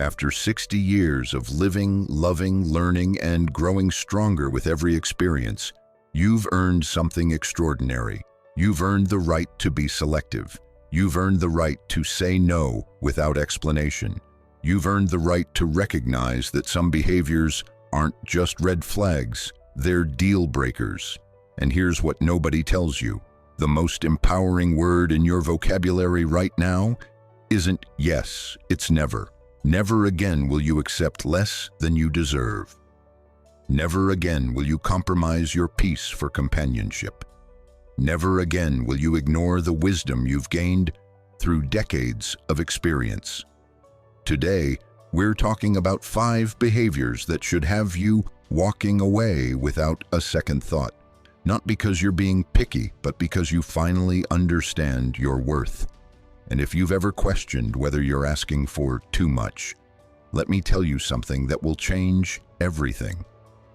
After 60 years of living, loving, learning, and growing stronger with every experience, you've earned something extraordinary. You've earned the right to be selective. You've earned the right to say no without explanation. You've earned the right to recognize that some behaviors aren't just red flags, they're deal breakers. And here's what nobody tells you. The most empowering word in your vocabulary right now isn't yes, it's never. Never again will you accept less than you deserve. Never again will you compromise your peace for companionship. Never again will you ignore the wisdom you've gained through decades of experience. Today, we're talking about 5 behaviors that should have you walking away without a second thought. Not because you're being picky, but because you finally understand your worth. And if you've ever questioned whether you're asking for too much, let me tell you something that will change everything.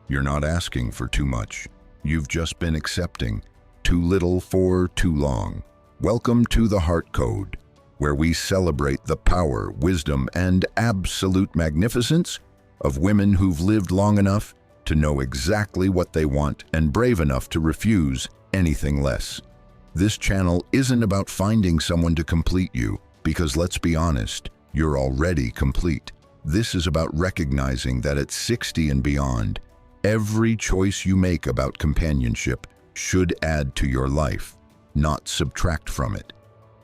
You're not asking for too much. You've just been accepting too little for too long. Welcome to the Heart Code, where we celebrate the power, wisdom, and absolute magnificence of women who've lived long enough to know exactly what they want and brave enough to refuse anything less. This channel isn't about finding someone to complete you, because let's be honest, you're already complete. This is about recognizing that at 60 and beyond, every choice you make about companionship should add to your life, not subtract from it.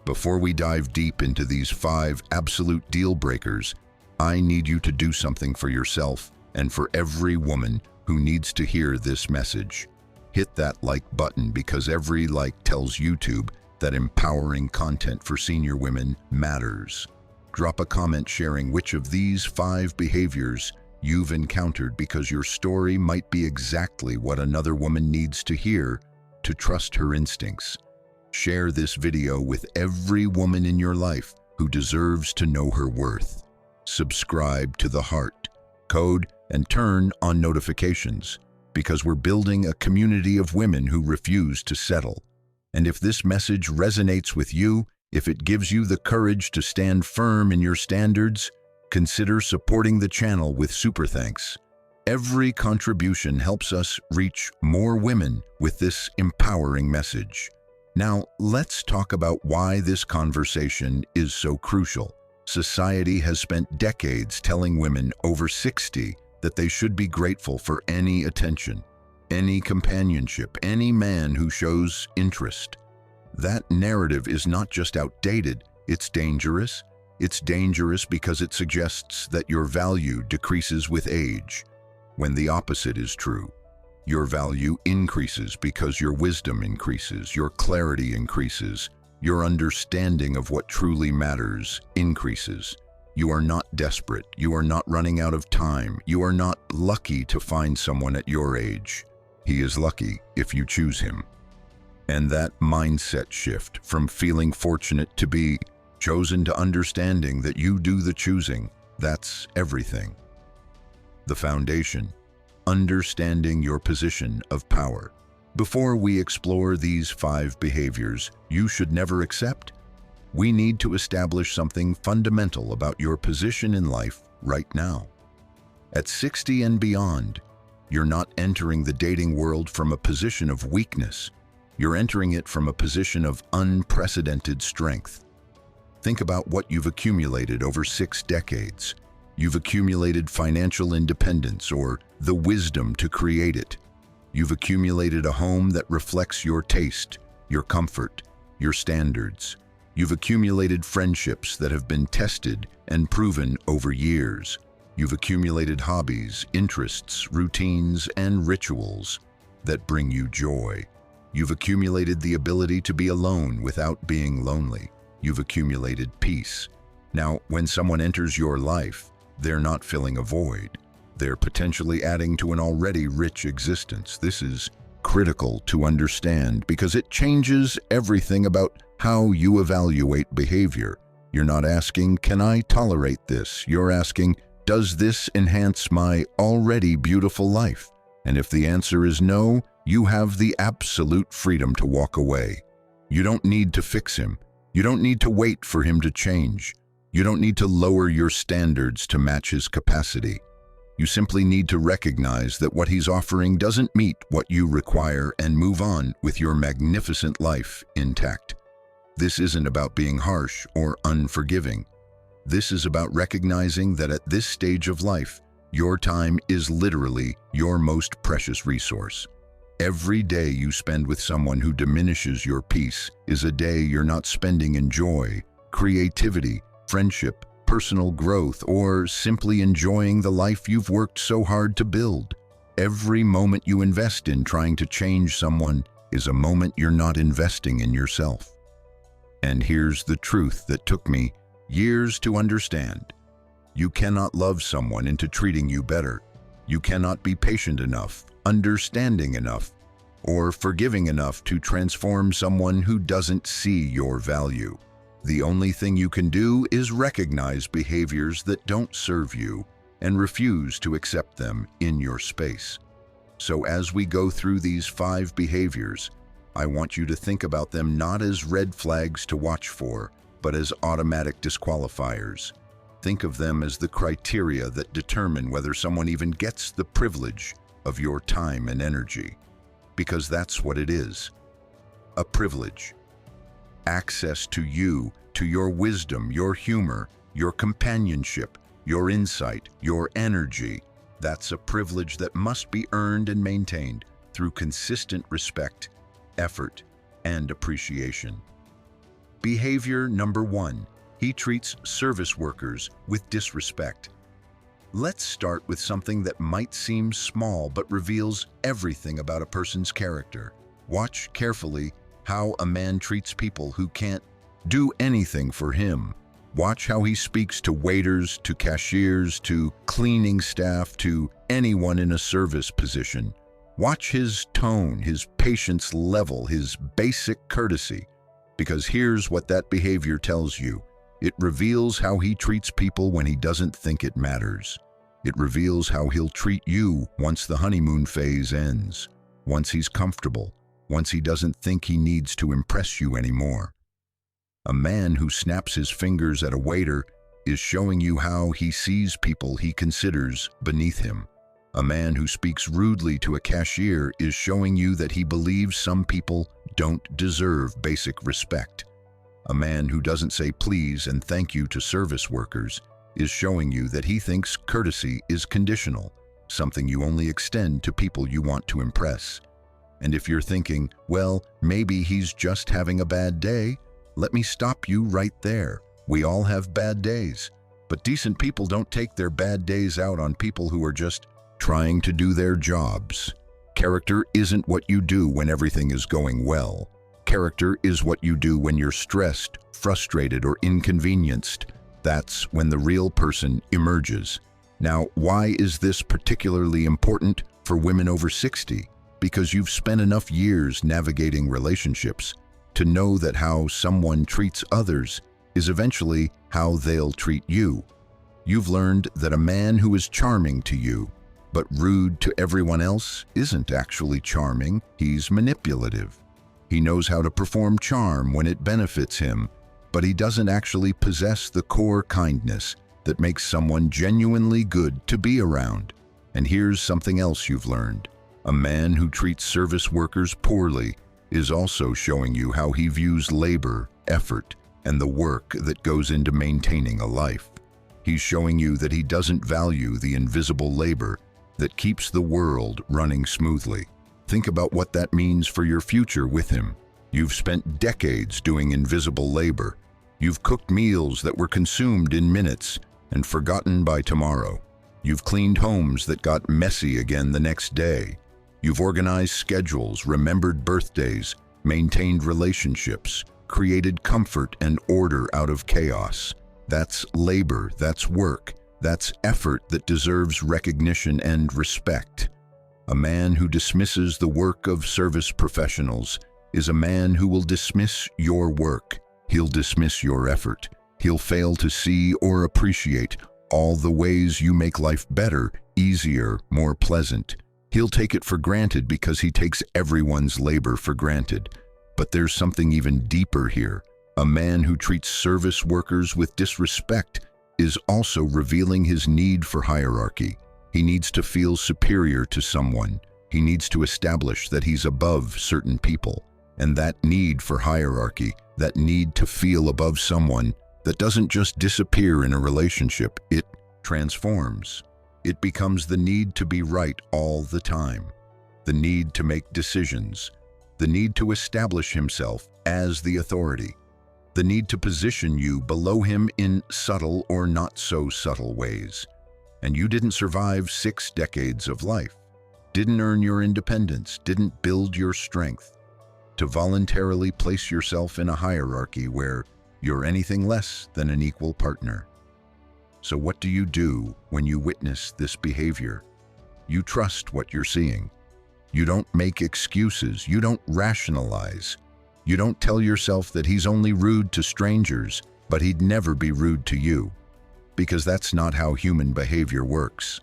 Before we dive deep into these 5 absolute deal breakers, I need you to do something for yourself and for every woman who needs to hear this message. Hit that like button, because every like tells YouTube that empowering content for senior women matters. Drop a comment sharing which of these 5 behaviors you've encountered, because your story might be exactly what another woman needs to hear to trust her instincts. Share this video with every woman in your life who deserves to know her worth. Subscribe to the Heart Code and turn on notifications, because we're building a community of women who refuse to settle. And if this message resonates with you, if it gives you the courage to stand firm in your standards, consider supporting the channel with super thanks. Every contribution helps us reach more women with this empowering message. Now, let's talk about why this conversation is so crucial. Society has spent decades telling women over 60 that they should be grateful for any attention, any companionship, any man who shows interest. That narrative is not just outdated, it's dangerous. It's dangerous because it suggests that your value decreases with age, when the opposite is true. Your value increases because your wisdom increases, your clarity increases, your understanding of what truly matters increases. You are not desperate. You are not running out of time. You are not lucky to find someone at your age. He is lucky if you choose him. And that mindset shift from feeling fortunate to be chosen to understanding that you do the choosing, that's everything. The foundation, understanding your position of power. Before we explore these 5 behaviors you should never accept, we need to establish something fundamental about your position in life right now. At 60 and beyond, you're not entering the dating world from a position of weakness. You're entering it from a position of unprecedented strength. Think about what you've accumulated over 6 decades. You've accumulated financial independence or the wisdom to create it. You've accumulated a home that reflects your taste, your comfort, your standards. You've accumulated friendships that have been tested and proven over years. You've accumulated hobbies, interests, routines, and rituals that bring you joy. You've accumulated the ability to be alone without being lonely. You've accumulated peace. Now, when someone enters your life, they're not filling a void. They're potentially adding to an already rich existence. This is critical to understand because it changes everything about how you evaluate behavior. You're not asking, can I tolerate this? You're asking, does this enhance my already beautiful life? And if the answer is no, you have the absolute freedom to walk away. You don't need to fix him. You don't need to wait for him to change. You don't need to lower your standards to match his capacity. You simply need to recognize that what he's offering doesn't meet what you require and move on with your magnificent life intact. This isn't about being harsh or unforgiving. This is about recognizing that at this stage of life, your time is literally your most precious resource. Every day you spend with someone who diminishes your peace is a day you're not spending in joy, creativity, friendship, personal growth, or simply enjoying the life you've worked so hard to build. Every moment you invest in trying to change someone is a moment you're not investing in yourself. And here's the truth that took me years to understand. You cannot love someone into treating you better. You cannot be patient enough, understanding enough, or forgiving enough to transform someone who doesn't see your value. The only thing you can do is recognize behaviors that don't serve you and refuse to accept them in your space. So as we go through these 5 behaviors, I want you to think about them not as red flags to watch for, but as automatic disqualifiers. Think of them as the criteria that determine whether someone even gets the privilege of your time and energy. Because that's what it is. A privilege. Access to you, to your wisdom, your humor, your companionship, your insight, your energy. That's a privilege that must be earned and maintained through consistent respect, effort, and appreciation. Behavior number 1. He treats service workers with disrespect. Let's start with something that might seem small but reveals everything about a person's character. Watch carefully how a man treats people who can't do anything for him. Watch how he speaks to waiters, to cashiers, to cleaning staff, to anyone in a service position. Watch his tone, his patience level, his basic courtesy. Because here's what that behavior tells you. It reveals how he treats people when he doesn't think it matters. It reveals how he'll treat you once the honeymoon phase ends, once he's comfortable, once he doesn't think he needs to impress you anymore. A man who snaps his fingers at a waiter is showing you how he sees people he considers beneath him. A man who speaks rudely to a cashier is showing you that he believes some people don't deserve basic respect. A man who doesn't say please and thank you to service workers is showing you that he thinks courtesy is conditional, something you only extend to people you want to impress. And if you're thinking, well, maybe he's just having a bad day, let me stop you right there. We all have bad days, but decent people don't take their bad days out on people who are just trying to do their jobs. Character isn't what you do when everything is going well. Character is what you do when you're stressed, frustrated, or inconvenienced. That's when the real person emerges. Now, why is this particularly important for women over 60? Because you've spent enough years navigating relationships to know that how someone treats others is eventually how they'll treat you. You've learned that a man who is charming to you but rude to everyone else isn't actually charming, he's manipulative. He knows how to perform charm when it benefits him, but he doesn't actually possess the core kindness that makes someone genuinely good to be around. And here's something else you've learned. A man who treats service workers poorly is also showing you how he views labor, effort, and the work that goes into maintaining a life. He's showing you that he doesn't value the invisible labor that keeps the world running smoothly. Think about what that means for your future with him. You've spent decades doing invisible labor. You've cooked meals that were consumed in minutes and forgotten by tomorrow. You've cleaned homes that got messy again the next day. You've organized schedules, remembered birthdays, maintained relationships, created comfort and order out of chaos. That's labor, that's work, that's effort that deserves recognition and respect. A man who dismisses the work of service professionals is a man who will dismiss your work. He'll dismiss your effort. He'll fail to see or appreciate all the ways you make life better, easier, more pleasant. He'll take it for granted because he takes everyone's labor for granted. But there's something even deeper here. A man who treats service workers with disrespect is also revealing his need for hierarchy. He needs to feel superior to someone. He needs to establish that he's above certain people. And that need for hierarchy, that need to feel above someone, that doesn't just disappear in a relationship, it transforms. It becomes the need to be right all the time, the need to make decisions, the need to establish himself as the authority, the need to position you below him in subtle or not so subtle ways. And you didn't survive 6 decades of life, didn't earn your independence, didn't build your strength to voluntarily place yourself in a hierarchy where you're anything less than an equal partner. So what do you do when you witness this behavior? You trust what you're seeing. You don't make excuses. You don't rationalize. You don't tell yourself that he's only rude to strangers, but he'd never be rude to you. Because that's not how human behavior works.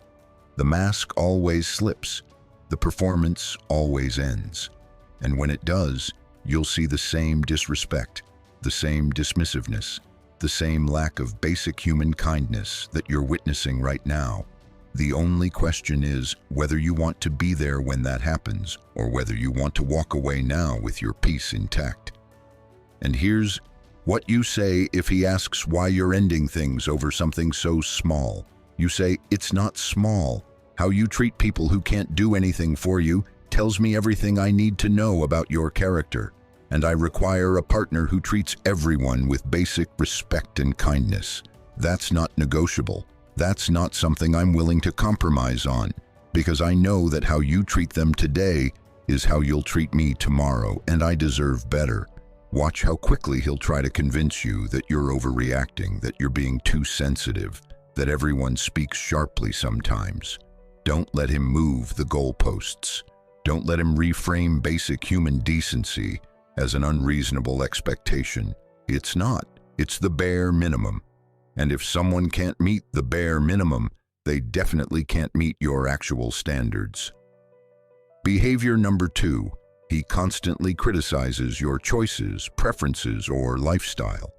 The mask always slips. The performance always ends. And when it does, you'll see the same disrespect, the same dismissiveness, the same lack of basic human kindness that you're witnessing right now. The only question is whether you want to be there when that happens, or whether you want to walk away now with your peace intact. And here's what you say if he asks why you're ending things over something so small. You say, "It's not small. How you treat people who can't do anything for you tells me everything I need to know about your character, and I require a partner who treats everyone with basic respect and kindness. That's not negotiable. That's not something I'm willing to compromise on, because I know that how you treat them today is how you'll treat me tomorrow, and I deserve better." Watch how quickly he'll try to convince you that you're overreacting, that you're being too sensitive, that everyone speaks sharply sometimes. Don't let him move the goalposts. Don't let him reframe basic human decency as an unreasonable expectation. It's not. It's the bare minimum. And if someone can't meet the bare minimum, they definitely can't meet your actual standards. Behavior number 2, he constantly criticizes your choices, preferences, or lifestyle.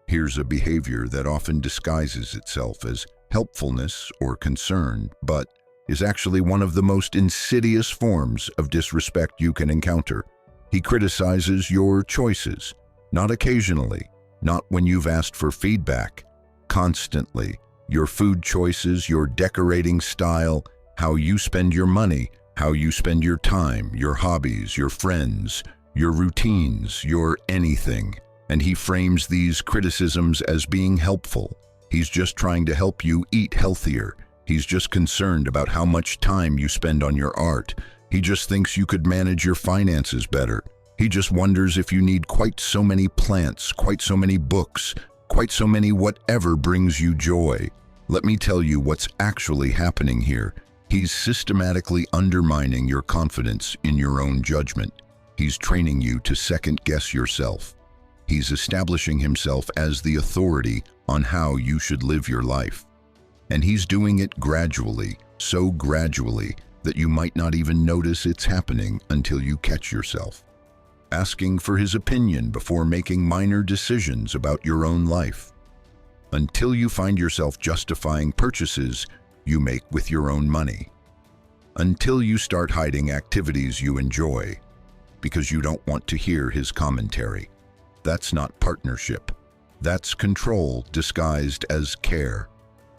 Here's a behavior that often disguises itself as helpfulness or concern, but is actually one of the most insidious forms of disrespect you can encounter. He criticizes your choices, not occasionally, not when you've asked for feedback, constantly. Your food choices, your decorating style, how you spend your money, how you spend your time, your hobbies, your friends, your routines, your anything. And he frames these criticisms as being helpful. He's just trying to help you eat healthier. He's just concerned about how much time you spend on your art. He just thinks you could manage your finances better. He just wonders if you need quite so many plants, quite so many books, quite so many whatever brings you joy. Let me tell you what's actually happening here. He's systematically undermining your confidence in your own judgment. He's training you to second-guess yourself. He's establishing himself as the authority on how you should live your life. And he's doing it gradually, so gradually that you might not even notice it's happening until you catch yourself asking for his opinion before making minor decisions about your own life, until you find yourself justifying purchases you make with your own money, until you start hiding activities you enjoy because you don't want to hear his commentary. That's not partnership. That's control disguised as care.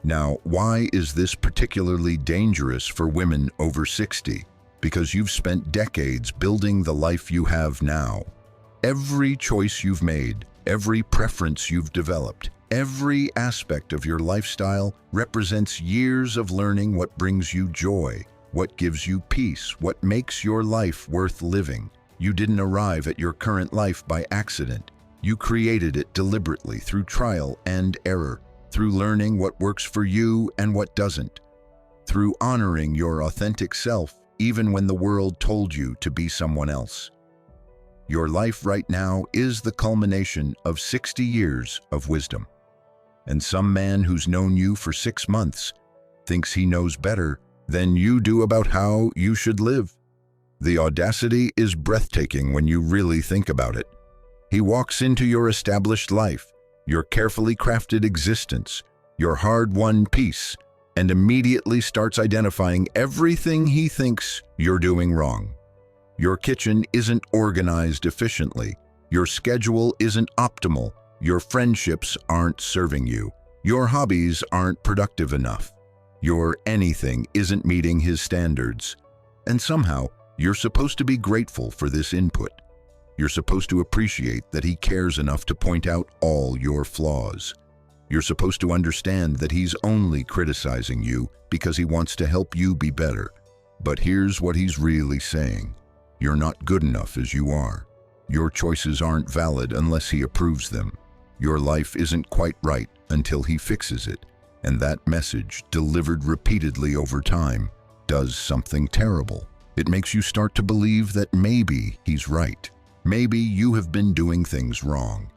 Now, why is this particularly dangerous for women over 60? Because you've spent decades building the life you have now. Every choice you've made, every preference you've developed, every aspect of your lifestyle represents years of learning what brings you joy, what gives you peace, what makes your life worth living. You didn't arrive at your current life by accident. You created it deliberately through trial and error, through learning what works for you and what doesn't, through honoring your authentic self even when the world told you to be someone else. Your life right now is the culmination of 60 years of wisdom. And some man who's known you for 6 months thinks he knows better than you do about how you should live. The audacity is breathtaking when you really think about it. He walks into your established life, your carefully crafted existence, your hard-won peace, and immediately starts identifying everything he thinks you're doing wrong. Your kitchen isn't organized efficiently. Your schedule isn't optimal. Your friendships aren't serving you. Your hobbies aren't productive enough. Your anything isn't meeting his standards. And somehow, you're supposed to be grateful for this input. You're supposed to appreciate that he cares enough to point out all your flaws. You're supposed to understand that he's only criticizing you because he wants to help you be better. But here's what he's really saying. You're not good enough as you are. Your choices aren't valid unless he approves them. Your life isn't quite right until he fixes it. And that message, delivered repeatedly over time, does something terrible. It makes you start to believe that maybe he's right. Maybe you have been doing things wrong.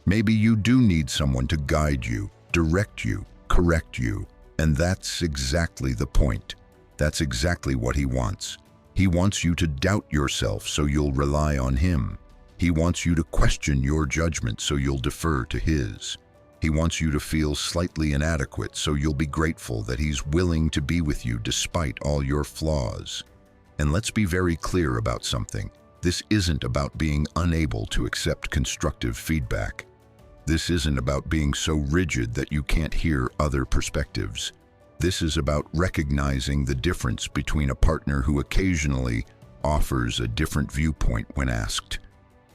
Maybe you do need someone to guide you, direct you, correct you. And that's exactly the point. That's exactly what he wants. He wants you to doubt yourself so you'll rely on him. He wants you to question your judgment so you'll defer to his. He wants you to feel slightly inadequate so you'll be grateful that he's willing to be with you despite all your flaws. And let's be very clear about something. This isn't about being unable to accept constructive feedback. This isn't about being so rigid that you can't hear other perspectives. This is about recognizing the difference between a partner who occasionally offers a different viewpoint when asked,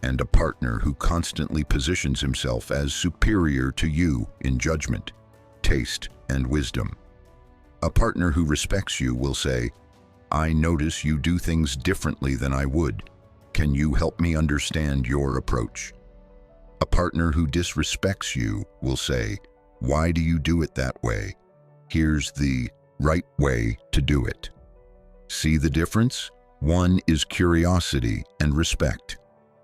and a partner who constantly positions himself as superior to you in judgment, taste, and wisdom. A partner who respects you will say, "I notice you do things differently than I would. Can you help me understand your approach?" A partner who disrespects you will say, "Why do you do it that way? Here's the right way to do it." See the difference? One is curiosity and respect.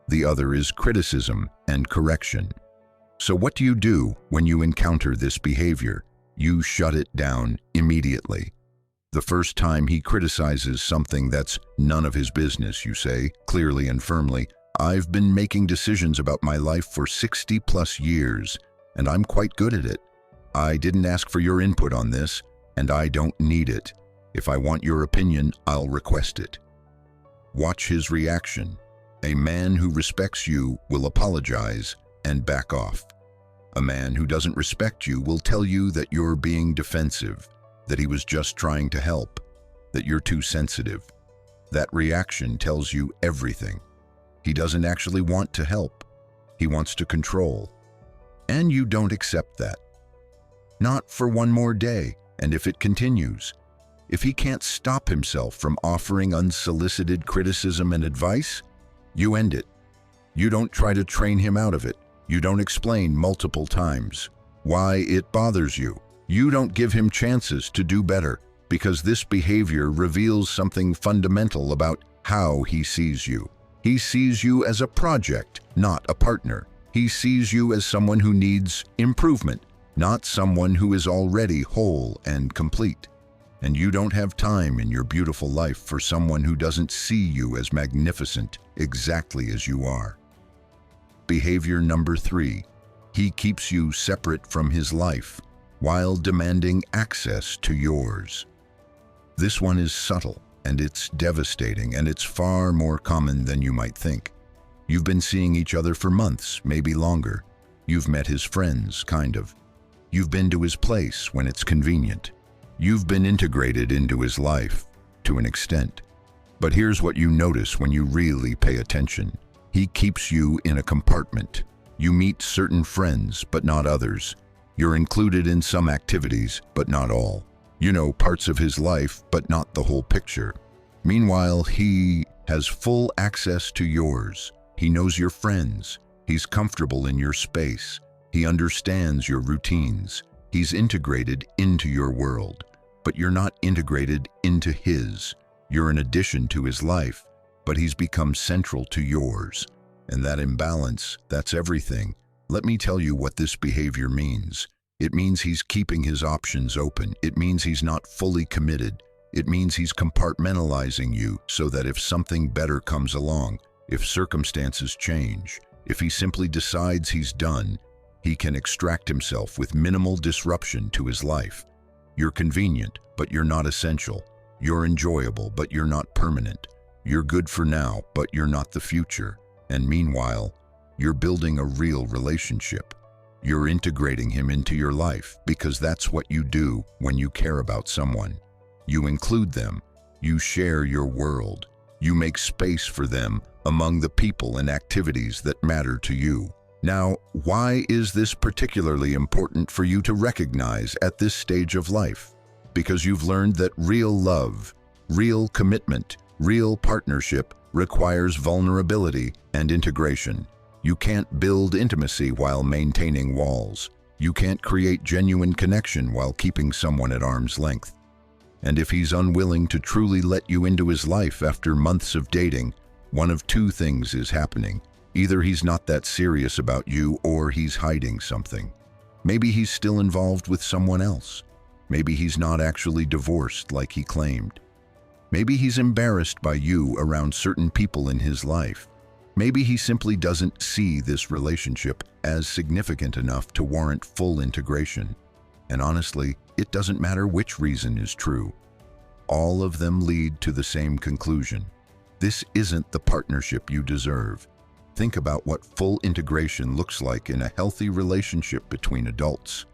The other is criticism and correction. So what do you do when you encounter this behavior? You shut it down immediately. The first time he criticizes something that's none of his business, you say, clearly and firmly, "I've been making decisions about my life for 60+ years, and I'm quite good at it. I didn't ask for your input on this, and I don't need it. If I want your opinion, I'll request it." Watch his reaction. A man who respects you will apologize and back off. A man who doesn't respect you will tell you that you're being defensive, that he was just trying to help, that you're too sensitive. That reaction tells you everything. He doesn't actually want to help. He wants to control. And you don't accept that. Not for one more day, and if it continues, if he can't stop himself from offering unsolicited criticism and advice, you end it. You don't try to train him out of it. You don't explain multiple times why it bothers you. You don't give him chances to do better, because this behavior reveals something fundamental about how he sees you. He sees you as a project, not a partner. He sees you as someone who needs improvement, not someone who is already whole and complete. And you don't have time in your beautiful life for someone who doesn't see you as magnificent, exactly as you are. Behavior number 3. He keeps you separate from his life while demanding access to yours. This one is subtle, and it's devastating, and it's far more common than you might think. You've been seeing each other for months, maybe longer. You've met his friends, kind of. You've been to his place when it's convenient. You've been integrated into his life, to an extent. But here's what you notice when you really pay attention. He keeps you in a compartment. You meet certain friends, but not others. You're included in some activities, but not all. You know parts of his life, but not the whole picture. Meanwhile, he has full access to yours. He knows your friends. He's comfortable in your space. He understands your routines. He's integrated into your world. But you're not integrated into his. You're an addition to his life, but he's become central to yours. And that imbalance, that's everything. Let me tell you what this behavior means. It means he's keeping his options open. It means he's not fully committed. It means he's compartmentalizing you so that if something better comes along, if circumstances change, If he simply decides he's done, he can extract himself with minimal disruption to his life. You're convenient, but you're not essential. You're enjoyable, but you're not permanent. You're good for now, but you're not the future. And meanwhile, you're building a real relationship. You're integrating him into your life because that's what you do when you care about someone. You include them. You share your world. You make space for them among the people and activities that matter to you. Now, why is this particularly important for you to recognize at this stage of life? Because you've learned that real love, real commitment, real partnership requires vulnerability and integration. You can't build intimacy while maintaining walls. You can't create genuine connection while keeping someone at arm's length. And if he's unwilling to truly let you into his life after months of dating, one of two things is happening. Either he's not that serious about you or he's hiding something. Maybe he's still involved with someone else. Maybe he's not actually divorced like he claimed. Maybe he's embarrassed by you around certain people in his life. Maybe he simply doesn't see this relationship as significant enough to warrant full integration. And honestly, it doesn't matter which reason is true. All of them lead to the same conclusion. This isn't the partnership you deserve. Think about what full integration looks like in a healthy relationship between adults.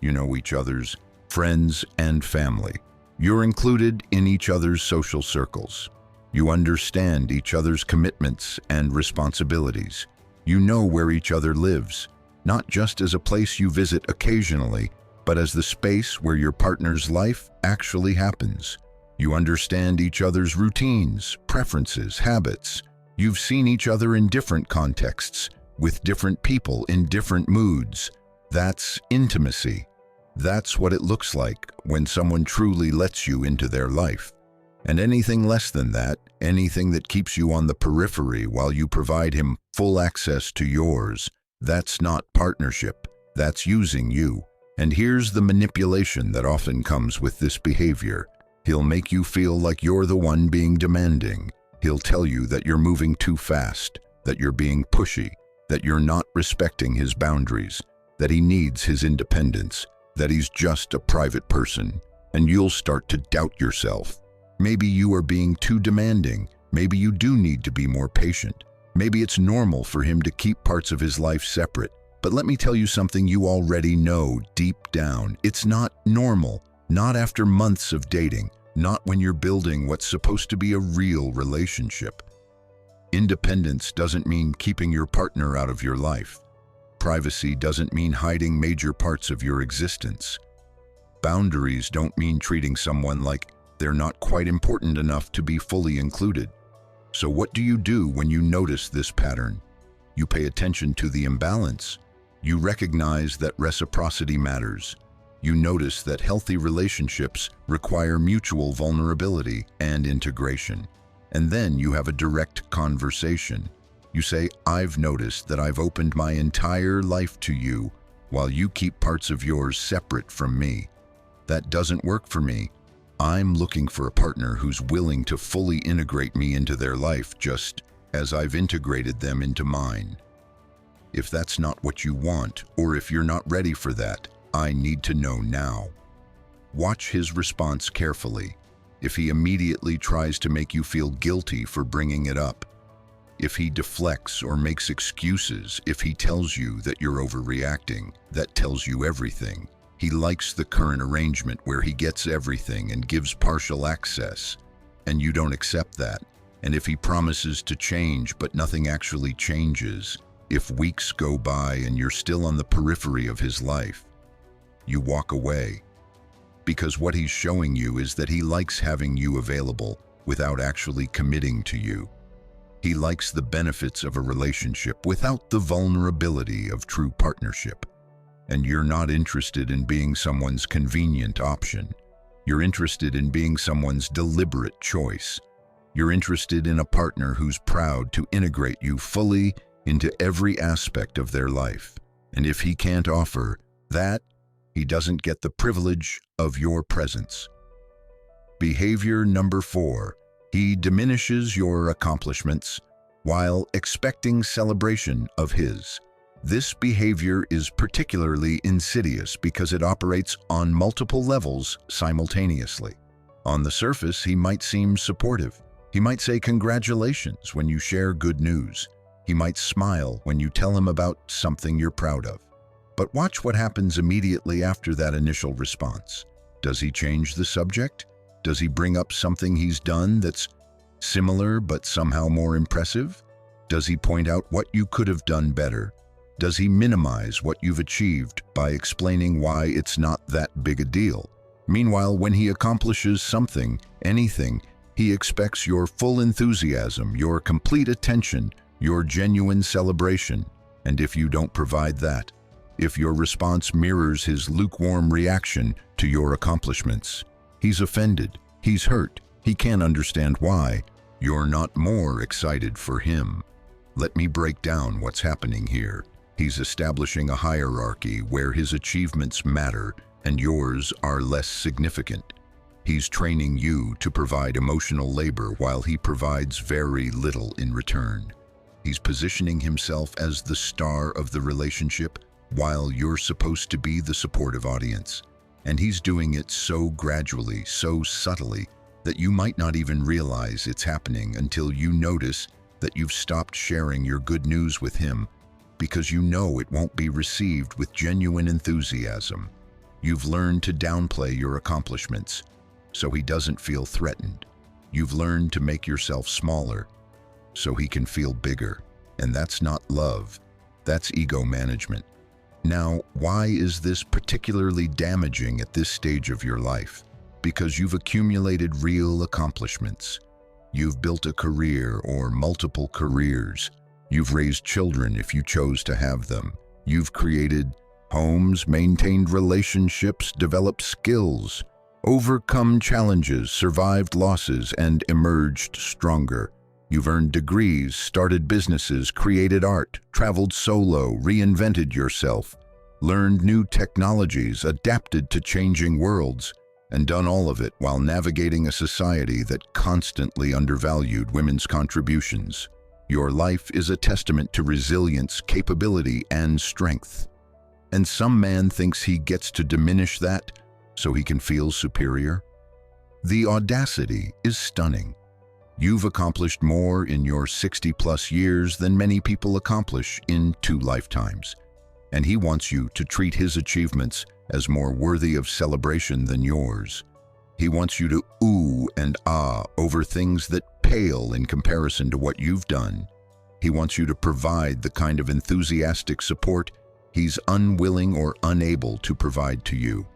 You know each other's friends and family. You're included in each other's social circles. You understand each other's commitments and responsibilities. You know where each other lives, not just as a place you visit occasionally, but as the space where your partner's life actually happens. You understand each other's routines, preferences, habits. You've seen each other in different contexts, with different people in different moods. That's intimacy. That's what it looks like when someone truly lets you into their life. And anything less than that, anything that keeps you on the periphery while you provide him full access to yours, that's not partnership. That's using you. And here's the manipulation that often comes with this behavior. He'll make you feel like you're the one being demanding. He'll tell you that you're moving too fast, that you're being pushy, that you're not respecting his boundaries, that he needs his independence, that he's just a private person. And you'll start to doubt yourself. Maybe you are being too demanding. Maybe you do need to be more patient. Maybe it's normal for him to keep parts of his life separate. But let me tell you something you already know deep down. It's not normal. Not after months of dating. Not when you're building what's supposed to be a real relationship. Independence doesn't mean keeping your partner out of your life. Privacy doesn't mean hiding major parts of your existence. Boundaries don't mean treating someone like they're not quite important enough to be fully included. So what do you do when you notice this pattern? You pay attention to the imbalance. You recognize that reciprocity matters. You notice that healthy relationships require mutual vulnerability and integration. And then you have a direct conversation. You say, I've noticed that I've opened my entire life to you while you keep parts of yours separate from me. That doesn't work for me. I'm looking for a partner who's willing to fully integrate me into their life just as I've integrated them into mine. If that's not what you want, or if you're not ready for that, I need to know now. Watch his response carefully. If he immediately tries to make you feel guilty for bringing it up, if he deflects or makes excuses, if he tells you that you're overreacting, that tells you everything. He likes the current arrangement where he gets everything and gives partial access, and you don't accept that. And if he promises to change but nothing actually changes, if weeks go by and you're still on the periphery of his life, you walk away. Because what he's showing you is that he likes having you available without actually committing to you. He likes the benefits of a relationship without the vulnerability of true partnership. And you're not interested in being someone's convenient option. You're interested in being someone's deliberate choice. You're interested in a partner who's proud to integrate you fully into every aspect of their life. And if he can't offer that, he doesn't get the privilege of your presence. Behavior number 4, he diminishes your accomplishments. while expecting celebration of his. This behavior is particularly insidious because it operates on multiple levels simultaneously. On the surface, he might seem supportive. He might say congratulations when you share good news. He might smile when you tell him about something you're proud of. But watch what happens immediately after that initial response. Does he change the subject? Does he bring up something he's done that's similar but somehow more impressive? Does he point out what you could have done better? Does he minimize what you've achieved by explaining why it's not that big a deal? Meanwhile, when he accomplishes something, anything, he expects your full enthusiasm, your complete attention, your genuine celebration. And if you don't provide that, if your response mirrors his lukewarm reaction to your accomplishments, he's offended, he's hurt, he can't understand why you're not more excited for him. Let me break down what's happening here. He's establishing a hierarchy where his achievements matter and yours are less significant. He's training you to provide emotional labor while he provides very little in return. He's positioning himself as the star of the relationship while you're supposed to be the supportive audience. And he's doing it so gradually, so subtly, that you might not even realize it's happening until you notice that you've stopped sharing your good news with him because you know it won't be received with genuine enthusiasm. You've learned to downplay your accomplishments so he doesn't feel threatened. You've learned to make yourself smaller so he can feel bigger. And that's not love, that's ego management. Now, why is this particularly damaging at this stage of your life? Because you've accumulated real accomplishments. You've built a career or multiple careers. You've raised children if you chose to have them. You've created homes, maintained relationships, developed skills, overcome challenges, survived losses, and emerged stronger. You've earned degrees, started businesses, created art, traveled solo, reinvented yourself, learned new technologies, adapted to changing worlds, and done all of it while navigating a society that constantly undervalued women's contributions. Your life is a testament to resilience, capability, and strength. And some man thinks he gets to diminish that so he can feel superior. The audacity is stunning. You've accomplished more in your 60-plus years than many people accomplish in 2 lifetimes. And he wants you to treat his achievements as more worthy of celebration than yours. He wants you to ooh and ah over things that pale in comparison to what you've done. He wants you to provide the kind of enthusiastic support he's unwilling or unable to provide to you.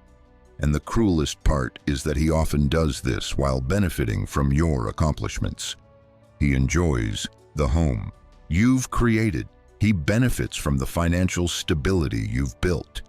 And the cruelest part is that he often does this while benefiting from your accomplishments. He enjoys the home you've created. He benefits from the financial stability you've built.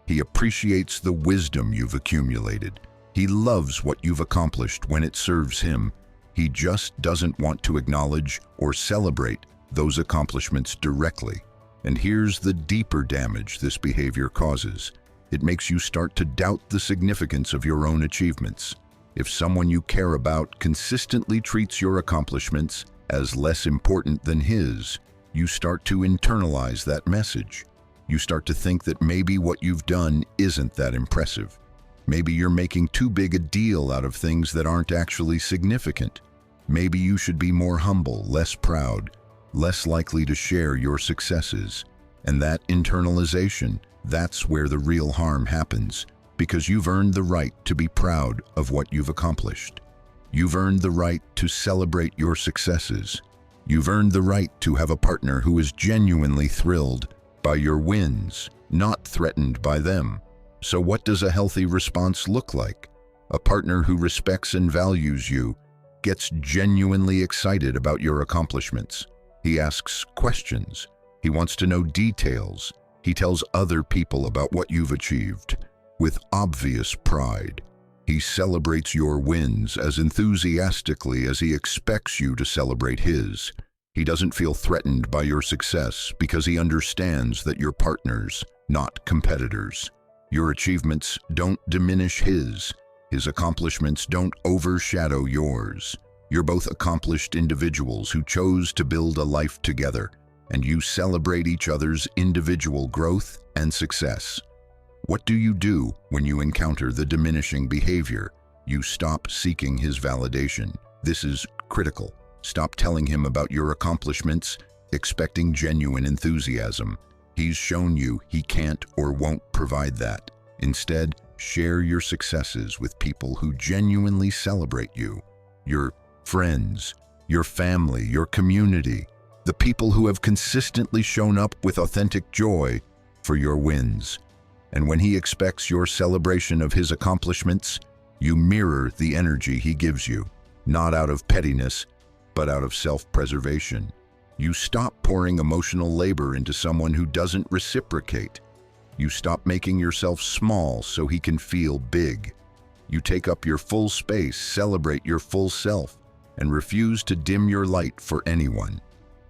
He appreciates the wisdom you've accumulated. He loves what you've accomplished when it serves him. He just doesn't want to acknowledge or celebrate those accomplishments directly. And here's the deeper damage this behavior causes. It makes you start to doubt the significance of your own achievements. If someone you care about consistently treats your accomplishments as less important than his, you start to internalize that message. You start to think that maybe what you've done isn't that impressive. Maybe you're making too big a deal out of things that aren't actually significant. Maybe you should be more humble, less proud, less likely to share your successes. And that internalization, that's where the real harm happens, because you've earned the right to be proud of what you've accomplished. You've earned the right to celebrate your successes. You've earned the right to have a partner who is genuinely thrilled by your wins, not threatened by them. So what does a healthy response look like? A partner who respects and values you, gets genuinely excited about your accomplishments. He asks questions. He wants to know details. He tells other people about what you've achieved with obvious pride. He celebrates your wins as enthusiastically as he expects you to celebrate his. He doesn't feel threatened by your success because he understands that you're partners, not competitors. Your achievements don't diminish his. His accomplishments don't overshadow yours. You're both accomplished individuals who chose to build a life together, and you celebrate each other's individual growth and success. What do you do when you encounter the diminishing behavior? You stop seeking his validation. This is critical. Stop telling him about your accomplishments, expecting genuine enthusiasm. He's shown you he can't or won't provide that. Instead, share your successes with people who genuinely celebrate you. Your friends, your family, your community, the people who have consistently shown up with authentic joy for your wins. And when he expects your celebration of his accomplishments, you mirror the energy he gives you, not out of pettiness, but out of self-preservation. You stop pouring emotional labor into someone who doesn't reciprocate. You stop making yourself small so he can feel big. You take up your full space, celebrate your full self, and refuse to dim your light for anyone.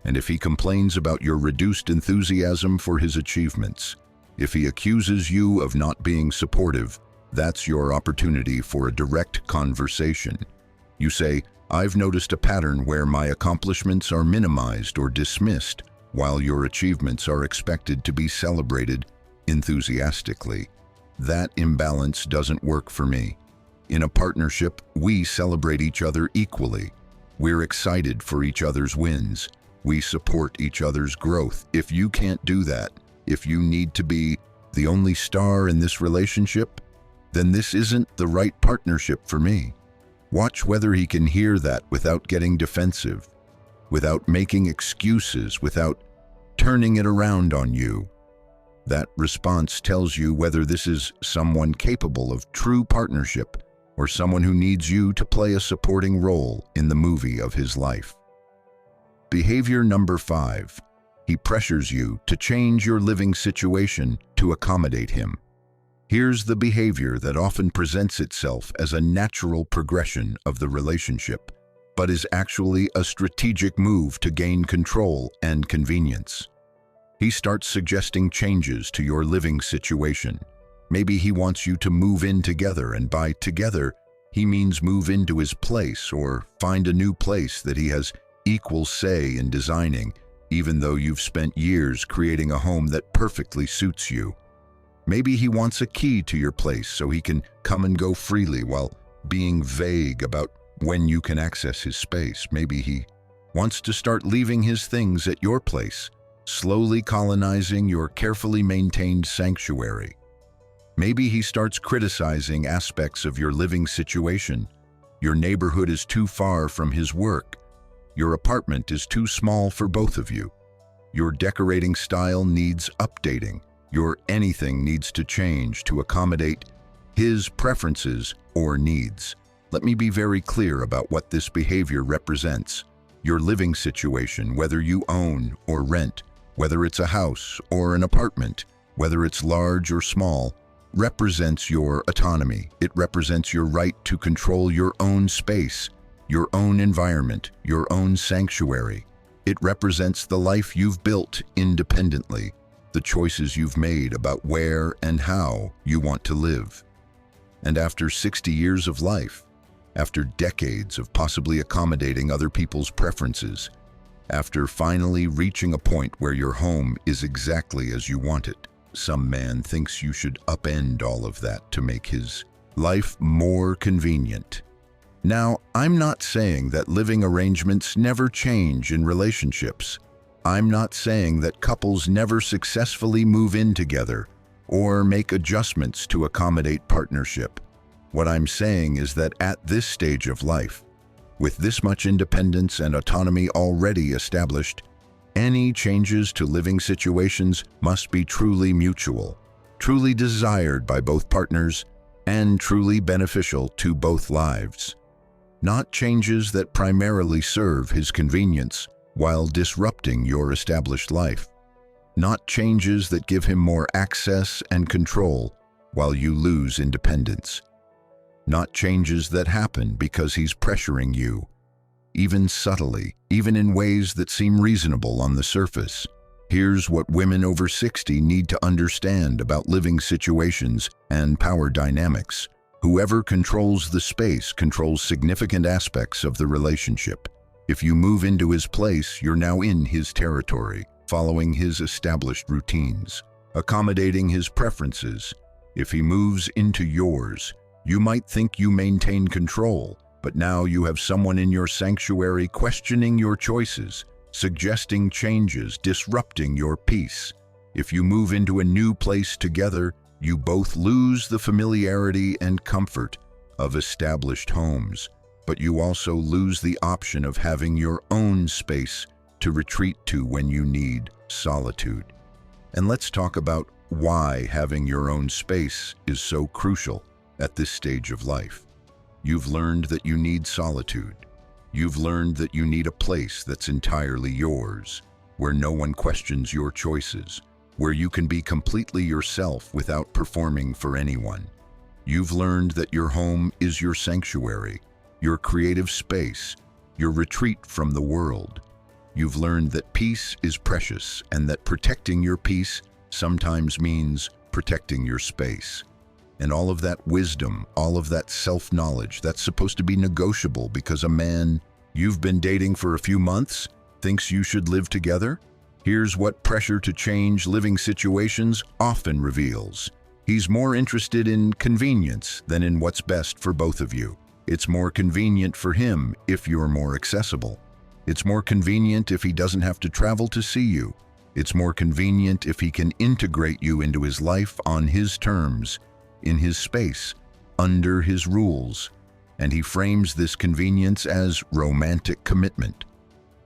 And if he complains about your reduced enthusiasm for his achievements, if he accuses you of not being supportive, that's your opportunity for a direct conversation. You say, "I've noticed a pattern where my accomplishments are minimized or dismissed, while your achievements are expected to be celebrated enthusiastically. That imbalance doesn't work for me. In a partnership, we celebrate each other equally. We're excited for each other's wins. We support each other's growth. If you can't do that, if you need to be the only star in this relationship, then this isn't the right partnership for me." Watch whether he can hear that without getting defensive, without making excuses, without turning it around on you. That response tells you whether this is someone capable of true partnership or someone who needs you to play a supporting role in the movie of his life. Behavior number 5. He pressures you to change your living situation to accommodate him. Here's the behavior that often presents itself as a natural progression of the relationship, but is actually a strategic move to gain control and convenience. He starts suggesting changes to your living situation. Maybe he wants you to move in together, and by together, he means move into his place or find a new place that he has equal say in designing, even though you've spent years creating a home that perfectly suits you. Maybe he wants a key to your place so he can come and go freely while being vague about when you can access his space. Maybe he wants to start leaving his things at your place, slowly colonizing your carefully maintained sanctuary. Maybe he starts criticizing aspects of your living situation. Your neighborhood is too far from his work. Your apartment is too small for both of you. Your decorating style needs updating. Your anything needs to change to accommodate his preferences or needs. Let me be very clear about what this behavior represents. Your living situation, whether you own or rent, whether it's a house or an apartment, whether it's large or small, represents your autonomy. It represents your right to control your own space, your own environment, your own sanctuary. It represents the life you've built independently, the choices you've made about where and how you want to live. And after 60 years of life, after decades of possibly accommodating other people's preferences, after finally reaching a point where your home is exactly as you want it, some man thinks you should upend all of that to make his life more convenient. Now, I'm not saying that living arrangements never change in relationships. I'm not saying that couples never successfully move in together or make adjustments to accommodate partnership. What I'm saying is that at this stage of life, with this much independence and autonomy already established, any changes to living situations must be truly mutual, truly desired by both partners, and truly beneficial to both lives. Not changes that primarily serve his convenience while disrupting your established life. Not changes that give him more access and control while you lose independence. Not changes that happen because he's pressuring you, even subtly, even in ways that seem reasonable on the surface. Here's what women over 60 need to understand about living situations and power dynamics. Whoever controls the space controls significant aspects of the relationship. If you move into his place, you're now in his territory, following his established routines, accommodating his preferences. If he moves into yours, you might think you maintain control, but now you have someone in your sanctuary questioning your choices, suggesting changes, disrupting your peace. If you move into a new place together, you both lose the familiarity and comfort of established homes, but you also lose the option of having your own space to retreat to when you need solitude. And let's talk about why having your own space is so crucial at this stage of life. You've learned that you need solitude. You've learned that you need a place that's entirely yours, where no one questions your choices, where you can be completely yourself without performing for anyone. You've learned that your home is your sanctuary, your creative space, your retreat from the world. You've learned that peace is precious and that protecting your peace sometimes means protecting your space. And all of that wisdom, all of that self-knowledge, that's supposed to be negotiable because a man you've been dating for a few months thinks you should live together? Here's what pressure to change living situations often reveals. He's more interested in convenience than in what's best for both of you. It's more convenient for him if you're more accessible. It's more convenient if he doesn't have to travel to see you. It's more convenient if he can integrate you into his life on his terms, in his space, under his rules. And he frames this convenience as romantic commitment.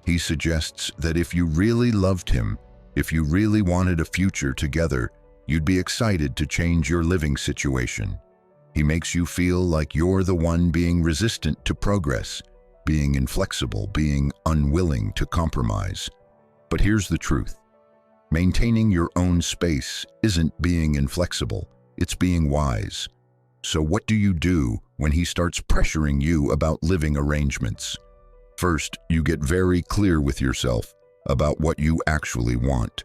He suggests that if you really loved him, if you really wanted a future together, you'd be excited to change your living situation. He makes you feel like you're the one being resistant to progress, being inflexible, being unwilling to compromise. But here's the truth. Maintaining your own space isn't being inflexible, it's being wise. So what do you do when he starts pressuring you about living arrangements? First, you get very clear with yourself about what you actually want,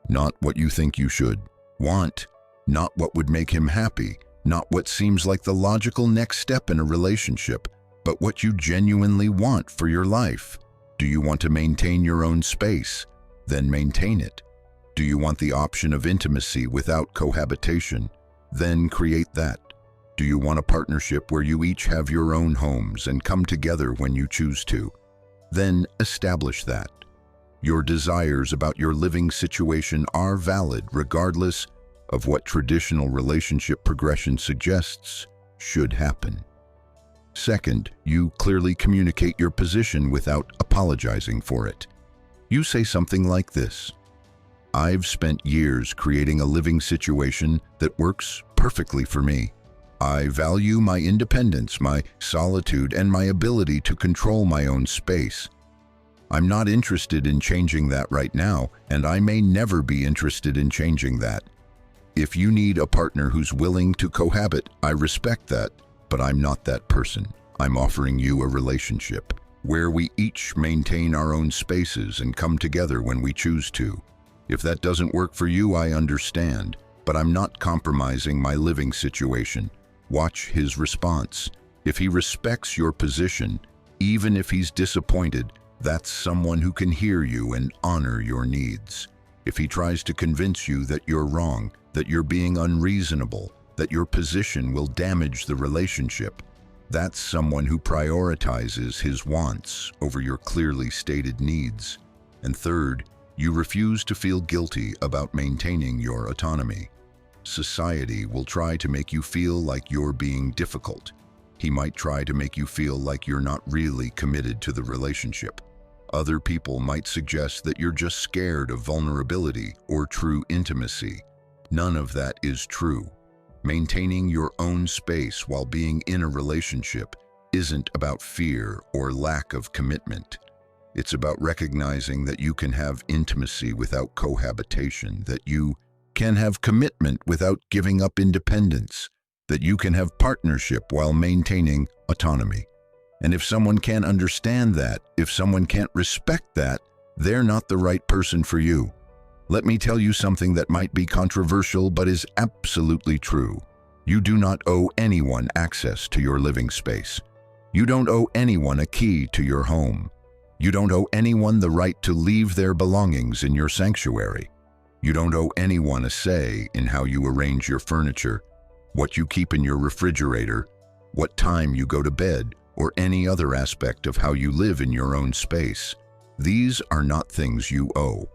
not what you think you should want, not what would make him happy, not what seems like the logical next step in a relationship, but what you genuinely want for your life. Do you want to maintain your own space? Then maintain it. Do you want the option of intimacy without cohabitation? Then create that. Do you want a partnership where you each have your own homes and come together when you choose to? Then establish that. Your desires about your living situation are valid regardless of what traditional relationship progression suggests should happen. Second, you clearly communicate your position without apologizing for it. You say something like this: I've spent years creating a living situation that works perfectly for me. I value my independence, my solitude, and my ability to control my own space. I'm not interested in changing that right now, and I may never be interested in changing that. If you need a partner who's willing to cohabit, I respect that, but I'm not that person. I'm offering you a relationship where we each maintain our own spaces and come together when we choose to. If that doesn't work for you, I understand, but I'm not compromising my living situation. Watch his response. If he respects your position, even if he's disappointed, that's someone who can hear you and honor your needs. If he tries to convince you that you're wrong, that you're being unreasonable, that your position will damage the relationship, that's someone who prioritizes his wants over your clearly stated needs. And third, you refuse to feel guilty about maintaining your autonomy. Society will try to make you feel like you're being difficult. He might try to make you feel like you're not really committed to the relationship. Other people might suggest that you're just scared of vulnerability or true intimacy. None of that is true. Maintaining your own space while being in a relationship isn't about fear or lack of commitment. It's about recognizing that you can have intimacy without cohabitation, that you can have commitment without giving up independence, that you can have partnership while maintaining autonomy. And if someone can't understand that, if someone can't respect that, they're not the right person for you. Let me tell you something that might be controversial but is absolutely true. You do not owe anyone access to your living space. You don't owe anyone a key to your home. You don't owe anyone the right to leave their belongings in your sanctuary. You don't owe anyone a say in how you arrange your furniture, what you keep in your refrigerator, what time you go to bed, or any other aspect of how you live in your own space. These are not things you owe.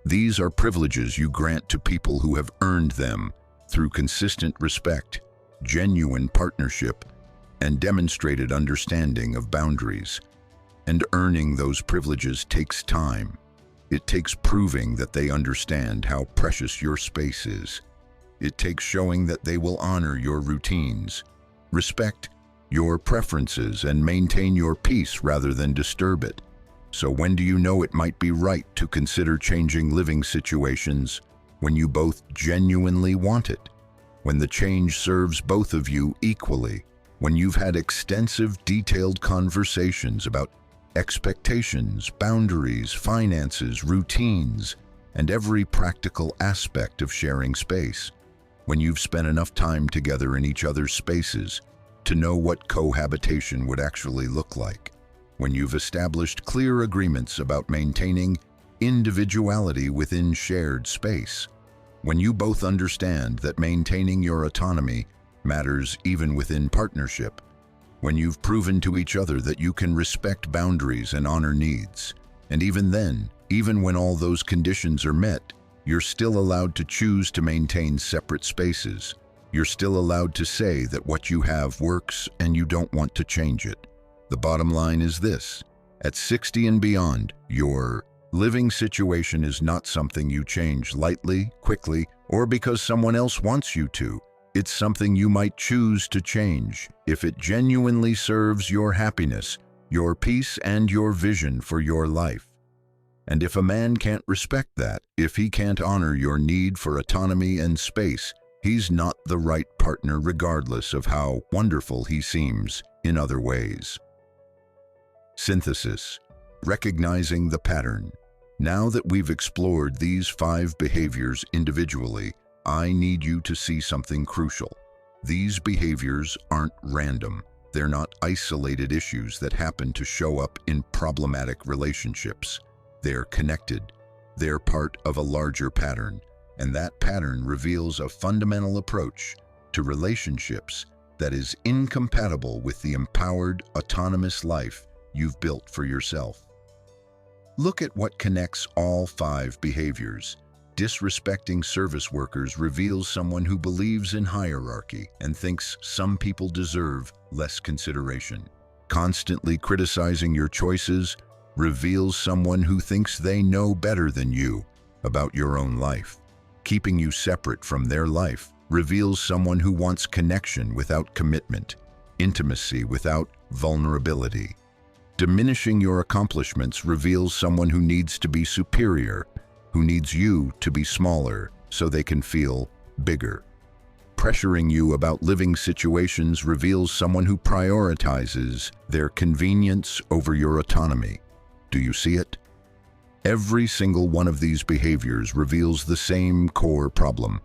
These are privileges you grant to people who have earned them through consistent respect, genuine partnership, and demonstrated understanding of boundaries. And earning those privileges takes time. It takes proving that they understand how precious your space is. It takes showing that they will honor your routines, respect your preferences, and maintain your peace rather than disturb it. So when do you know it might be right to consider changing living situations? When you both genuinely want it. When the change serves both of you equally. When you've had extensive, detailed conversations about expectations, boundaries, finances, routines, and every practical aspect of sharing space. When you've spent enough time together in each other's spaces to know what cohabitation would actually look like. When you've established clear agreements about maintaining individuality within shared space. When you both understand that maintaining your autonomy matters even within partnership. When you've proven to each other that you can respect boundaries and honor needs. And even then, even when all those conditions are met, you're still allowed to choose to maintain separate spaces. You're still allowed to say that what you have works and you don't want to change it. The bottom line is this: at 60 and beyond, your living situation is not something you change lightly, quickly, or because someone else wants you to. It's something you might choose to change if it genuinely serves your happiness, your peace, and your vision for your life. And if a man can't respect that, if he can't honor your need for autonomy and space, he's not the right partner regardless of how wonderful he seems in other ways. Synthesis. Recognizing the pattern. Now that we've explored these 5 behaviors individually, I need you to see something crucial. These behaviors aren't random. They're not isolated issues that happen to show up in problematic relationships. They're connected. They're part of a larger pattern, and that pattern reveals a fundamental approach to relationships that is incompatible with the empowered, autonomous life you've built for yourself. Look at what connects all 5 behaviors. Disrespecting service workers reveals someone who believes in hierarchy and thinks some people deserve less consideration. Constantly criticizing your choices reveals someone who thinks they know better than you about your own life. Keeping you separate from their life reveals someone who wants connection without commitment, intimacy without vulnerability. Diminishing your accomplishments reveals someone who needs to be superior, who needs you to be smaller so they can feel bigger. Pressuring you about living situations reveals someone who prioritizes their convenience over your autonomy. Do you see it? Every single one of these behaviors reveals the same core problem.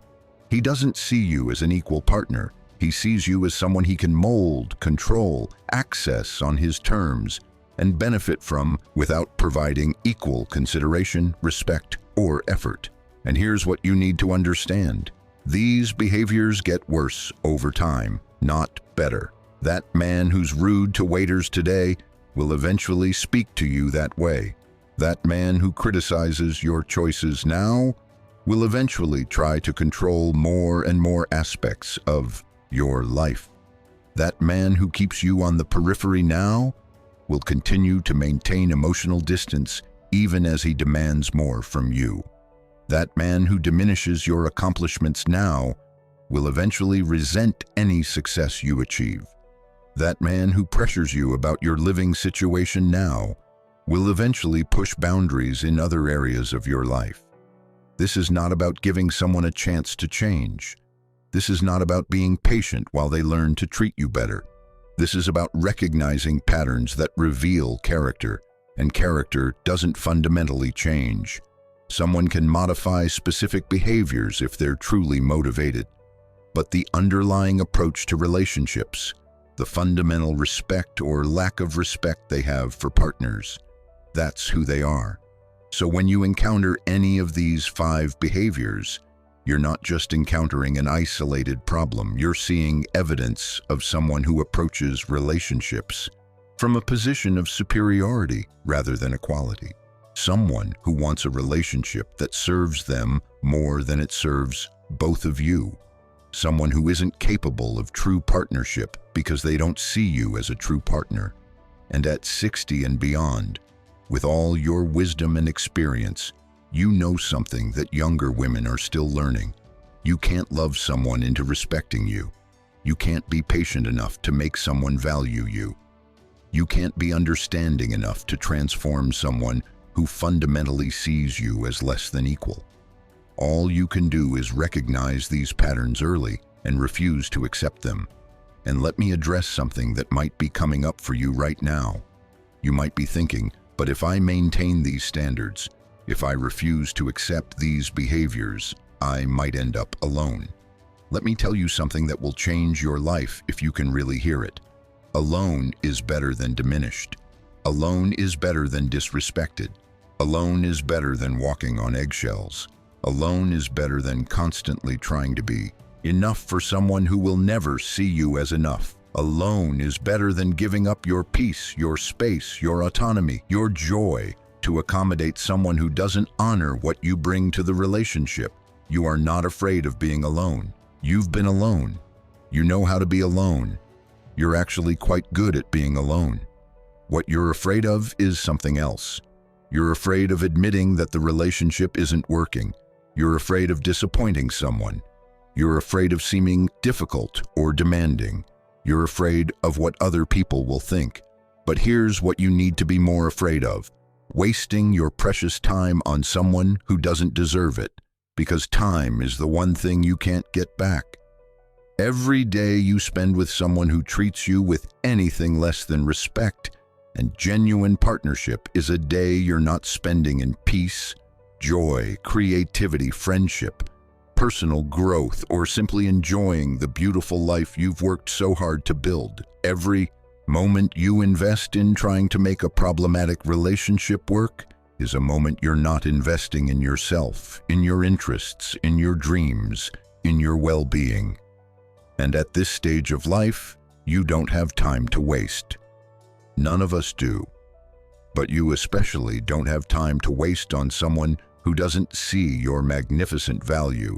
He doesn't see you as an equal partner. He sees you as someone he can mold, control, access on his terms, and benefit from without providing equal consideration, respect, or effort. And here's what you need to understand. These behaviors get worse over time, not better. That man who's rude to waiters today will eventually speak to you that way. That man who criticizes your choices now will eventually try to control more and more aspects of your life. That man who keeps you on the periphery now will continue to maintain emotional distance even as he demands more from you. That man who diminishes your accomplishments now will eventually resent any success you achieve. That man who pressures you about your living situation now will eventually push boundaries in other areas of your life. This is not about giving someone a chance to change. This is not about being patient while they learn to treat you better. This is about recognizing patterns that reveal character, and character doesn't fundamentally change. Someone can modify specific behaviors if they're truly motivated. but the underlying approach to relationships, the fundamental respect or lack of respect they have for partners. That's who they are. So when you encounter any of these 5 behaviors, you're not just encountering an isolated problem, you're seeing evidence of someone who approaches relationships from a position of superiority rather than equality. Someone who wants a relationship that serves them more than it serves both of you. Someone who isn't capable of true partnership because they don't see you as a true partner. And at 60 and beyond, with all your wisdom and experience, you know something that younger women are still learning. You can't love someone into respecting you. You can't be patient enough to make someone value you. You can't be understanding enough to transform someone who fundamentally sees you as less than equal. All you can do is recognize these patterns early and refuse to accept them. And let me address something that might be coming up for you right now. You might be thinking, but if I maintain these standards, if I refuse to accept these behaviors, I might end up alone. Let me tell you something that will change your life if you can really hear it. Alone is better than diminished. Alone is better than disrespected. Alone is better than walking on eggshells. Alone is better than constantly trying to be enough for someone who will never see you as enough. Alone is better than giving up your peace, your space, your autonomy, your joy to accommodate someone who doesn't honor what you bring to the relationship. You are not afraid of being alone. You've been alone. You know how to be alone. You're actually quite good at being alone. What you're afraid of is something else. You're afraid of admitting that the relationship isn't working. You're afraid of disappointing someone. You're afraid of seeming difficult or demanding. You're afraid of what other people will think. But here's what you need to be more afraid of: wasting your precious time on someone who doesn't deserve it, because time is the one thing you can't get back. Every day you spend with someone who treats you with anything less than respect and genuine partnership is a day you're not spending in peace, joy, creativity, friendship, personal growth, or simply enjoying the beautiful life you've worked so hard to build. Every moment you invest in trying to make a problematic relationship work is a moment you're not investing in yourself, in your interests, in your dreams, in your well-being. And at this stage of life, you don't have time to waste. None of us do. But you especially don't have time to waste on someone who doesn't see your magnificent value.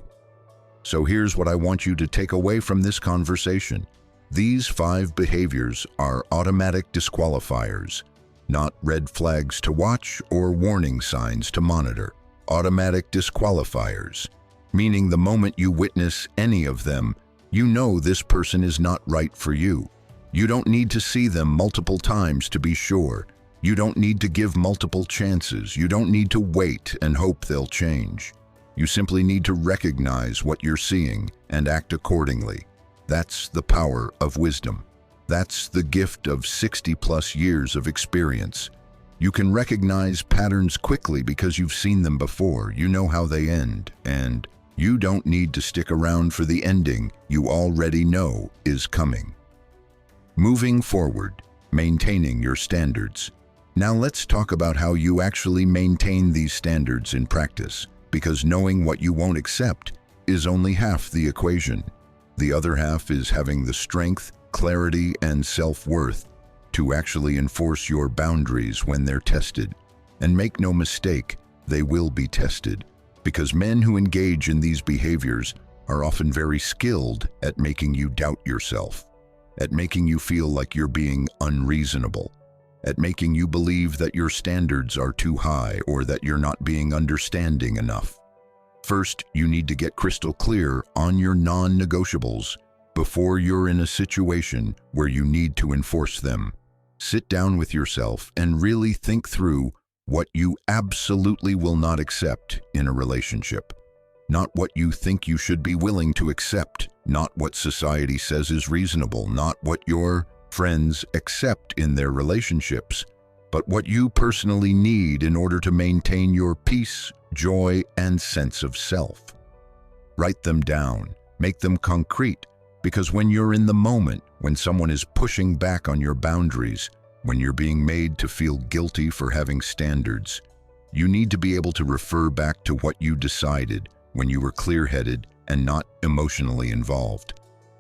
So here's what I want you to take away from this conversation. These 5 behaviors are automatic disqualifiers, not red flags to watch or warning signs to monitor. Automatic disqualifiers, meaning the moment you witness any of them, you know this person is not right for you. You don't need to see them multiple times to be sure. You don't need to give multiple chances. You don't need to wait and hope they'll change. You simply need to recognize what you're seeing and act accordingly. That's the power of wisdom. That's the gift of 60+ years of experience. You can recognize patterns quickly because you've seen them before. You know how they end, and you don't need to stick around for the ending you already know is coming. Moving forward, maintaining your standards. Now let's talk about how you actually maintain these standards in practice, because knowing what you won't accept is only half the equation. The other half is having the strength, clarity, and self-worth to actually enforce your boundaries when they're tested. And make no mistake, they will be tested, because men who engage in these behaviors are often very skilled at making you doubt yourself, at making you feel like you're being unreasonable, at making you believe that your standards are too high or that you're not being understanding enough. First, you need to get crystal clear on your non-negotiables before you're in a situation where you need to enforce them. Sit down with yourself and really think through what you absolutely will not accept in a relationship. Not what you think you should be willing to accept, not what society says is reasonable, not what your friends accept in their relationships, but what you personally need in order to maintain your peace, joy, and sense of self. Write them down. Make them concrete, because when you're in the moment, when someone is pushing back on your boundaries, when you're being made to feel guilty for having standards, you need to be able to refer back to what you decided when you were clear-headed and not emotionally involved.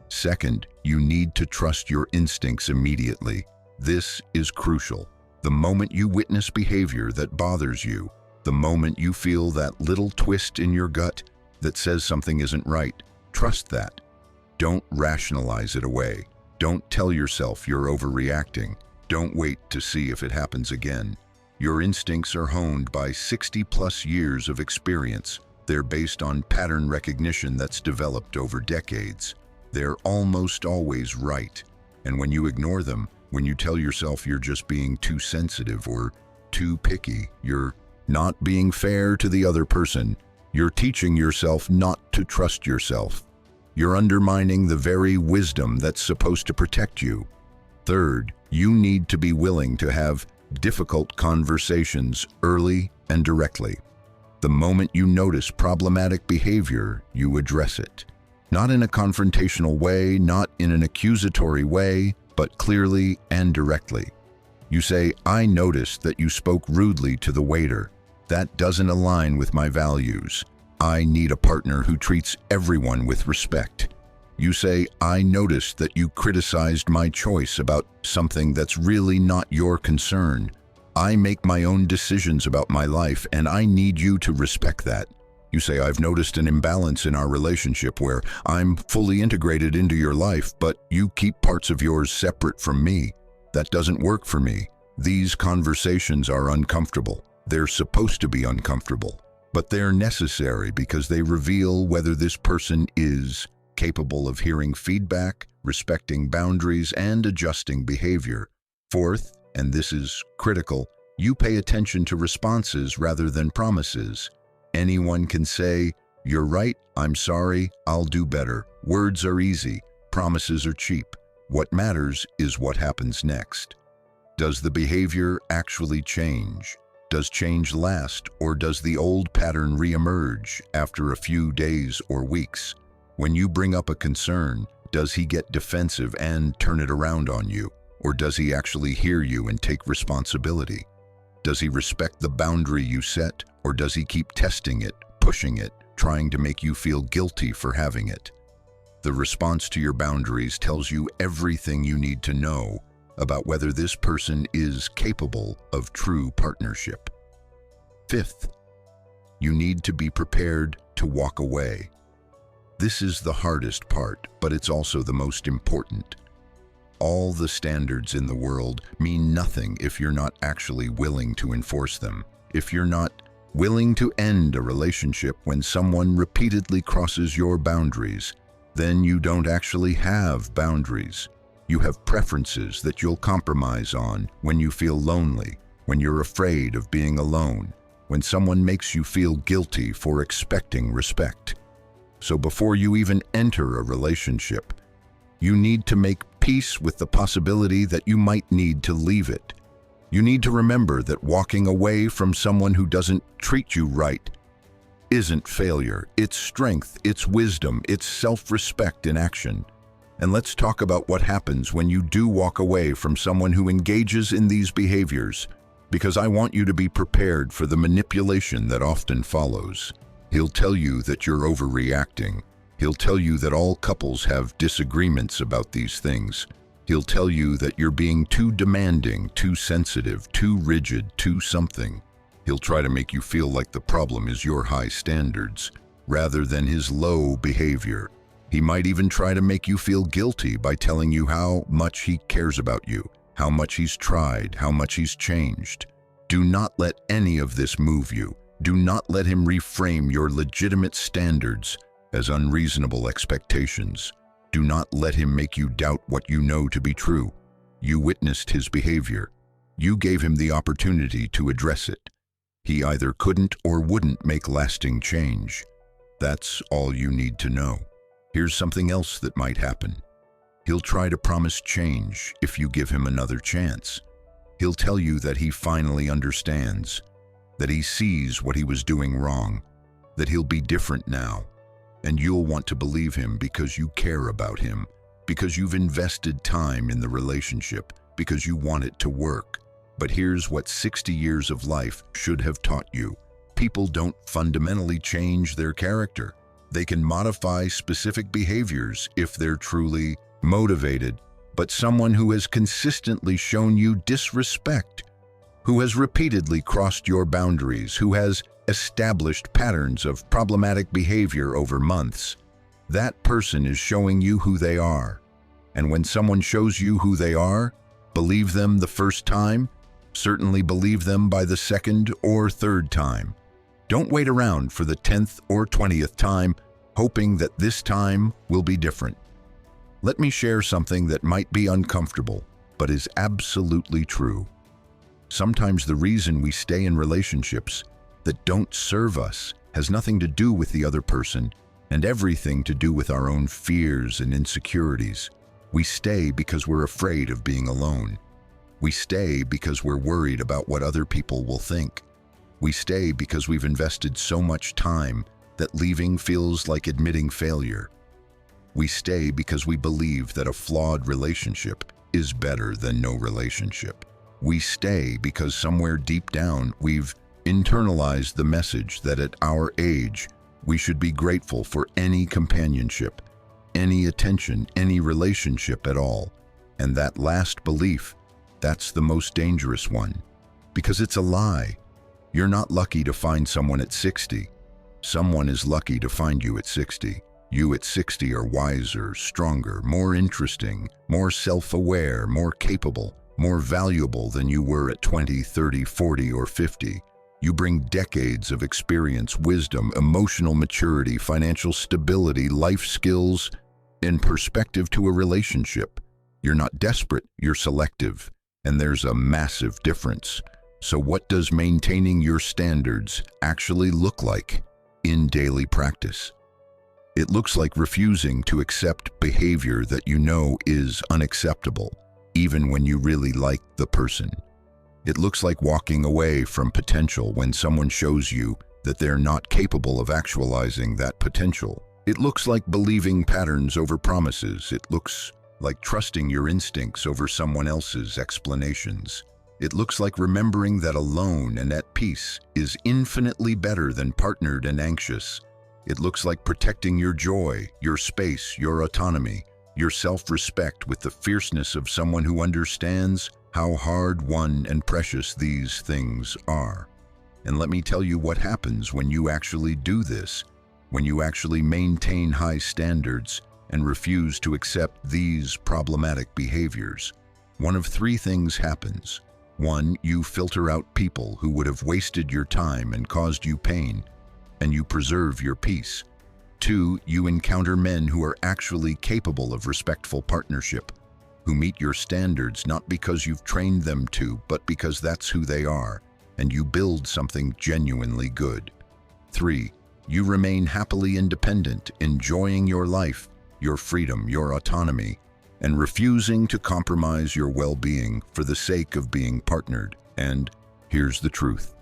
Second, you need to trust your instincts immediately. This is crucial. The moment you witness behavior that bothers you, the moment you feel that little twist in your gut that says something isn't right, trust that. Don't rationalize it away. Don't tell yourself you're overreacting. Don't wait to see if it happens again. Your instincts are honed by 60+ years of experience. They're based on pattern recognition that's developed over decades. They're almost always right. And when you ignore them, when you tell yourself you're just being too sensitive or too picky, you're not being fair to the other person. You're teaching yourself not to trust yourself. You're undermining the very wisdom that's supposed to protect you. Third, you need to be willing to have difficult conversations early and directly. The moment you notice problematic behavior, you address it. Not in a confrontational way, not in an accusatory way, but clearly and directly. You say, "I noticed that you spoke rudely to the waiter. That doesn't align with my values. I need a partner who treats everyone with respect." You say, "I noticed that you criticized my choice about something that's really not your concern. I make my own decisions about my life, and I need you to respect that." You say, "I've noticed an imbalance in our relationship where I'm fully integrated into your life, but you keep parts of yours separate from me. That doesn't work for me." These conversations are uncomfortable. They're supposed to be uncomfortable, but they're necessary because they reveal whether this person is capable of hearing feedback, respecting boundaries, and adjusting behavior. Fourth, and this is critical, you pay attention to responses rather than promises. Anyone can say, "You're right, I'm sorry, I'll do better." Words are easy, promises are cheap. What matters is what happens next. Does the behavior actually change? Does change last, or does the old pattern reemerge after a few days or weeks? When you bring up a concern, does he get defensive and turn it around on you? Or does he actually hear you and take responsibility? Does he respect the boundary you set, or does he keep testing it, pushing it, trying to make you feel guilty for having it? The response to your boundaries tells you everything you need to know about whether this person is capable of true partnership. Fifth, you need to be prepared to walk away. This is the hardest part, but it's also the most important. All the standards in the world mean nothing if you're not actually willing to enforce them. If you're not willing to end a relationship when someone repeatedly crosses your boundaries, then you don't actually have boundaries. You have preferences that you'll compromise on when you feel lonely, when you're afraid of being alone, when someone makes you feel guilty for expecting respect. So before you even enter a relationship, you need to make peace with the possibility that you might need to leave it. You need to remember that walking away from someone who doesn't treat you right isn't failure. It's strength, it's wisdom, it's self-respect in action. And let's talk about what happens when you do walk away from someone who engages in these behaviors, because I want you to be prepared for the manipulation that often follows. He'll tell you that you're overreacting. He'll tell you that all couples have disagreements about these things. He'll tell you that you're being too demanding, too sensitive, too rigid, too something. He'll try to make you feel like the problem is your high standards, rather than his low behavior. He might even try to make you feel guilty by telling you how much he cares about you, how much he's tried, how much he's changed. Do not let any of this move you. Do not let him reframe your legitimate standards as unreasonable expectations. Do not let him make you doubt what you know to be true. You witnessed his behavior. You gave him the opportunity to address it. He either couldn't or wouldn't make lasting change. That's all you need to know. Here's something else that might happen. He'll try to promise change if you give him another chance. He'll tell you that he finally understands, that he sees what he was doing wrong, that he'll be different now. And you'll want to believe him because you care about him, because you've invested time in the relationship, because you want it to work. But here's what 60 years of life should have taught you. People don't fundamentally change their character. They can modify specific behaviors if they're truly motivated. But someone who has consistently shown you disrespect, who has repeatedly crossed your boundaries, who has established patterns of problematic behavior over months, that person is showing you who they are. And when someone shows you who they are, believe them the first time, certainly believe them by the second or third time. Don't wait around for the 10th or 20th time, hoping that this time will be different. Let me share something that might be uncomfortable, but is absolutely true. Sometimes the reason we stay in relationships that don't serve us has nothing to do with the other person and everything to do with our own fears and insecurities. We stay because we're afraid of being alone. We stay because we're worried about what other people will think. We stay because we've invested so much time that leaving feels like admitting failure. We stay because we believe that a flawed relationship is better than no relationship. We stay because somewhere deep down we've internalized the message that at our age we should be grateful for any companionship, any attention, any relationship at all. And that last belief, that's the most dangerous one, because it's a lie. You're not lucky to find someone at 60. Someone is lucky to find you at 60. You at 60 are wiser, stronger, more interesting, more self-aware, more capable, more valuable than you were at 20, 30, 40, or 50. You bring decades of experience, wisdom, emotional maturity, financial stability, life skills, and perspective to a relationship. You're not desperate, you're selective, and there's a massive difference. So what does maintaining your standards actually look like in daily practice? It looks like refusing to accept behavior that you know is unacceptable, even when you really like the person. It looks like walking away from potential when someone shows you that they're not capable of actualizing that potential. It looks like believing patterns over promises. It looks like trusting your instincts over someone else's explanations. It looks like remembering that alone and at peace is infinitely better than partnered and anxious. It looks like protecting your joy, your space, your autonomy, your self-respect with the fierceness of someone who understands how hard-won and precious these things are. And let me tell you what happens when you actually do this, when you actually maintain high standards and refuse to accept these problematic behaviors. One of three things happens. 1, you filter out people who would have wasted your time and caused you pain, and you preserve your peace. 2, you encounter men who are actually capable of respectful partnership, who meet your standards not because you've trained them to, but because that's who they are, and you build something genuinely good. 3, you remain happily independent, enjoying your life, your freedom, your autonomy, and refusing to compromise your well-being for the sake of being partnered. And here's the truth.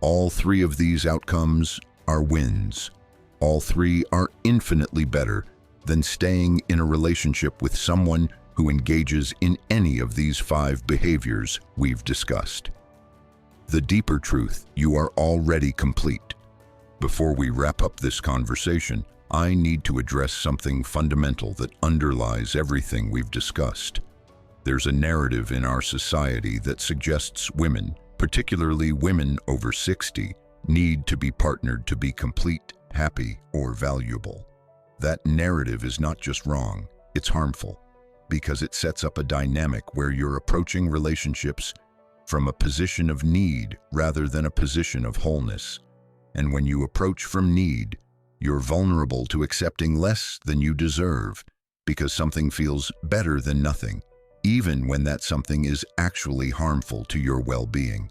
All three of these outcomes are wins. All three are infinitely better than staying in a relationship with someone who engages in any of these 5 behaviors we've discussed. The deeper truth, you are already complete. Before we wrap up this conversation, I need to address something fundamental that underlies everything we've discussed. There's a narrative in our society that suggests women, particularly women over 60, need to be partnered to be complete, happy, or valuable. That narrative is not just wrong, it's harmful, because it sets up a dynamic where you're approaching relationships from a position of need rather than a position of wholeness. And when you approach from need, you're vulnerable to accepting less than you deserve because something feels better than nothing, even when that something is actually harmful to your well-being.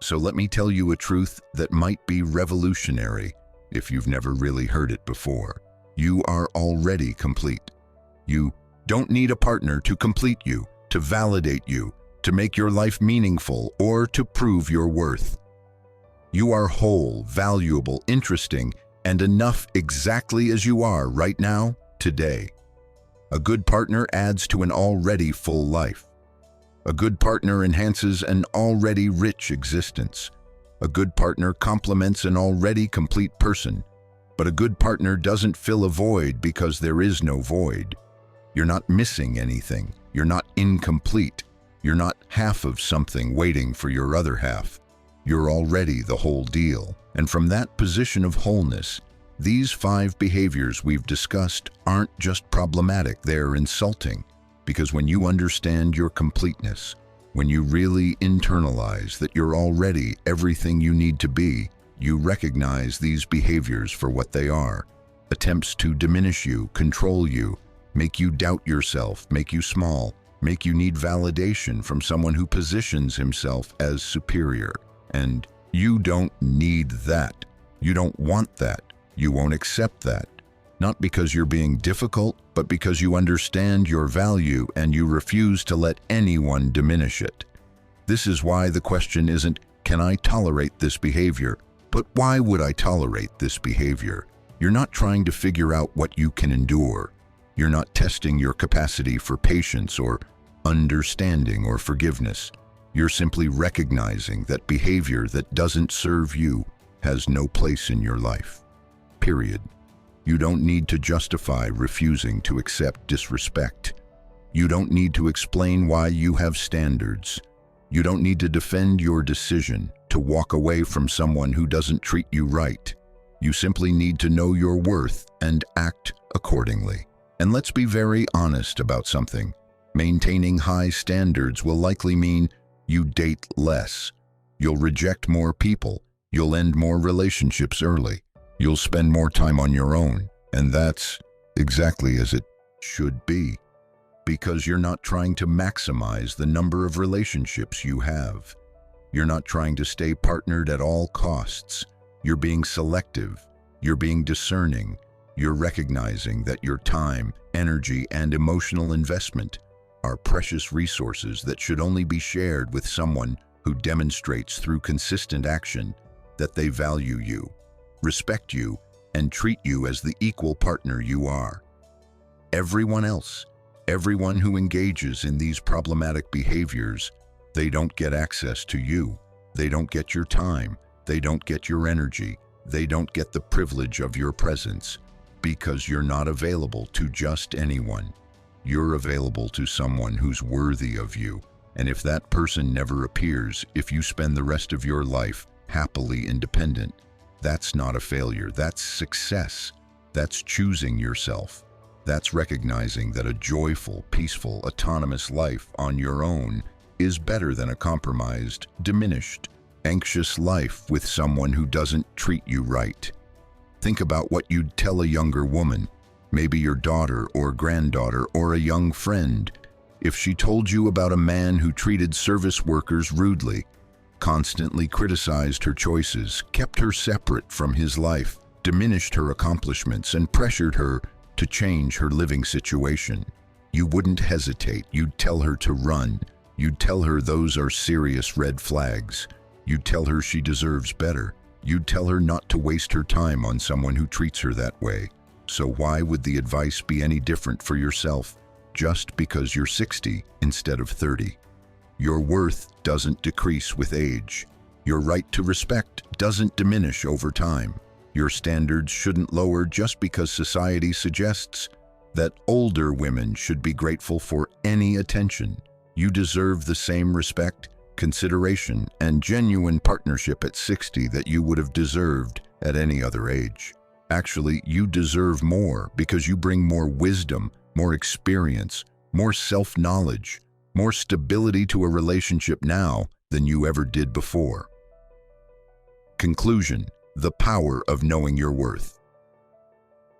So let me tell you a truth that might be revolutionary if you've never really heard it before. You are already complete. You don't need a partner to complete you, to validate you, to make your life meaningful, or to prove your worth. You are whole, valuable, interesting, and enough exactly as you are right now, today. A good partner adds to an already full life. A good partner enhances an already rich existence. A good partner complements an already complete person. But a good partner doesn't fill a void because there is no void. You're not missing anything. You're not incomplete. You're not half of something waiting for your other half. You're already the whole deal. And from that position of wholeness, these 5 behaviors we've discussed aren't just problematic, they're insulting. Because when you understand your completeness, when you really internalize that you're already everything you need to be, you recognize these behaviors for what they are. Attempts to diminish you, control you, make you doubt yourself, make you small, make you need validation from someone who positions himself as superior. And you don't need that. You don't want that. You won't accept that. Not because you're being difficult, but because you understand your value and you refuse to let anyone diminish it. This is why the question isn't, can I tolerate this behavior? But why would I tolerate this behavior? You're not trying to figure out what you can endure. You're not testing your capacity for patience or understanding or forgiveness. You're simply recognizing that behavior that doesn't serve you has no place in your life. Period. You don't need to justify refusing to accept disrespect. You don't need to explain why you have standards. You don't need to defend your decision to walk away from someone who doesn't treat you right. You simply need to know your worth and act accordingly. And let's be very honest about something. Maintaining high standards will likely mean you date less. You'll reject more people. You'll end more relationships early. You'll spend more time on your own. And that's exactly as it should be. Because you're not trying to maximize the number of relationships you have. You're not trying to stay partnered at all costs. You're being selective. You're being discerning. You're recognizing that your time, energy, and emotional investment are precious resources that should only be shared with someone who demonstrates through consistent action that they value you, respect you, and treat you as the equal partner you are. Everyone else, everyone who engages in these problematic behaviors, they don't get access to you. They don't get your time. They don't get your energy. They don't get the privilege of your presence because you're not available to just anyone. You're available to someone who's worthy of you. And if that person never appears, if you spend the rest of your life happily independent, that's not a failure. That's success. That's choosing yourself. That's recognizing that a joyful, peaceful, autonomous life on your own is better than a compromised, diminished, anxious life with someone who doesn't treat you right. Think about what you'd tell a younger woman, maybe your daughter or granddaughter or a young friend, if she told you about a man who treated service workers rudely, constantly criticized her choices, kept her separate from his life, diminished her accomplishments, and pressured her to change her living situation. You wouldn't hesitate. You'd tell her to run. You'd tell her those are serious red flags. You'd tell her she deserves better. You'd tell her not to waste her time on someone who treats her that way. So why would the advice be any different for yourself just because you're 60 instead of 30? Your worth doesn't decrease with age. Your right to respect doesn't diminish over time. Your standards shouldn't lower just because society suggests that older women should be grateful for any attention. You deserve the same respect, consideration, and genuine partnership at 60 that you would have deserved at any other age. Actually, you deserve more because you bring more wisdom, more experience, more self-knowledge, more stability to a relationship now than you ever did before. Conclusion: the power of knowing your worth.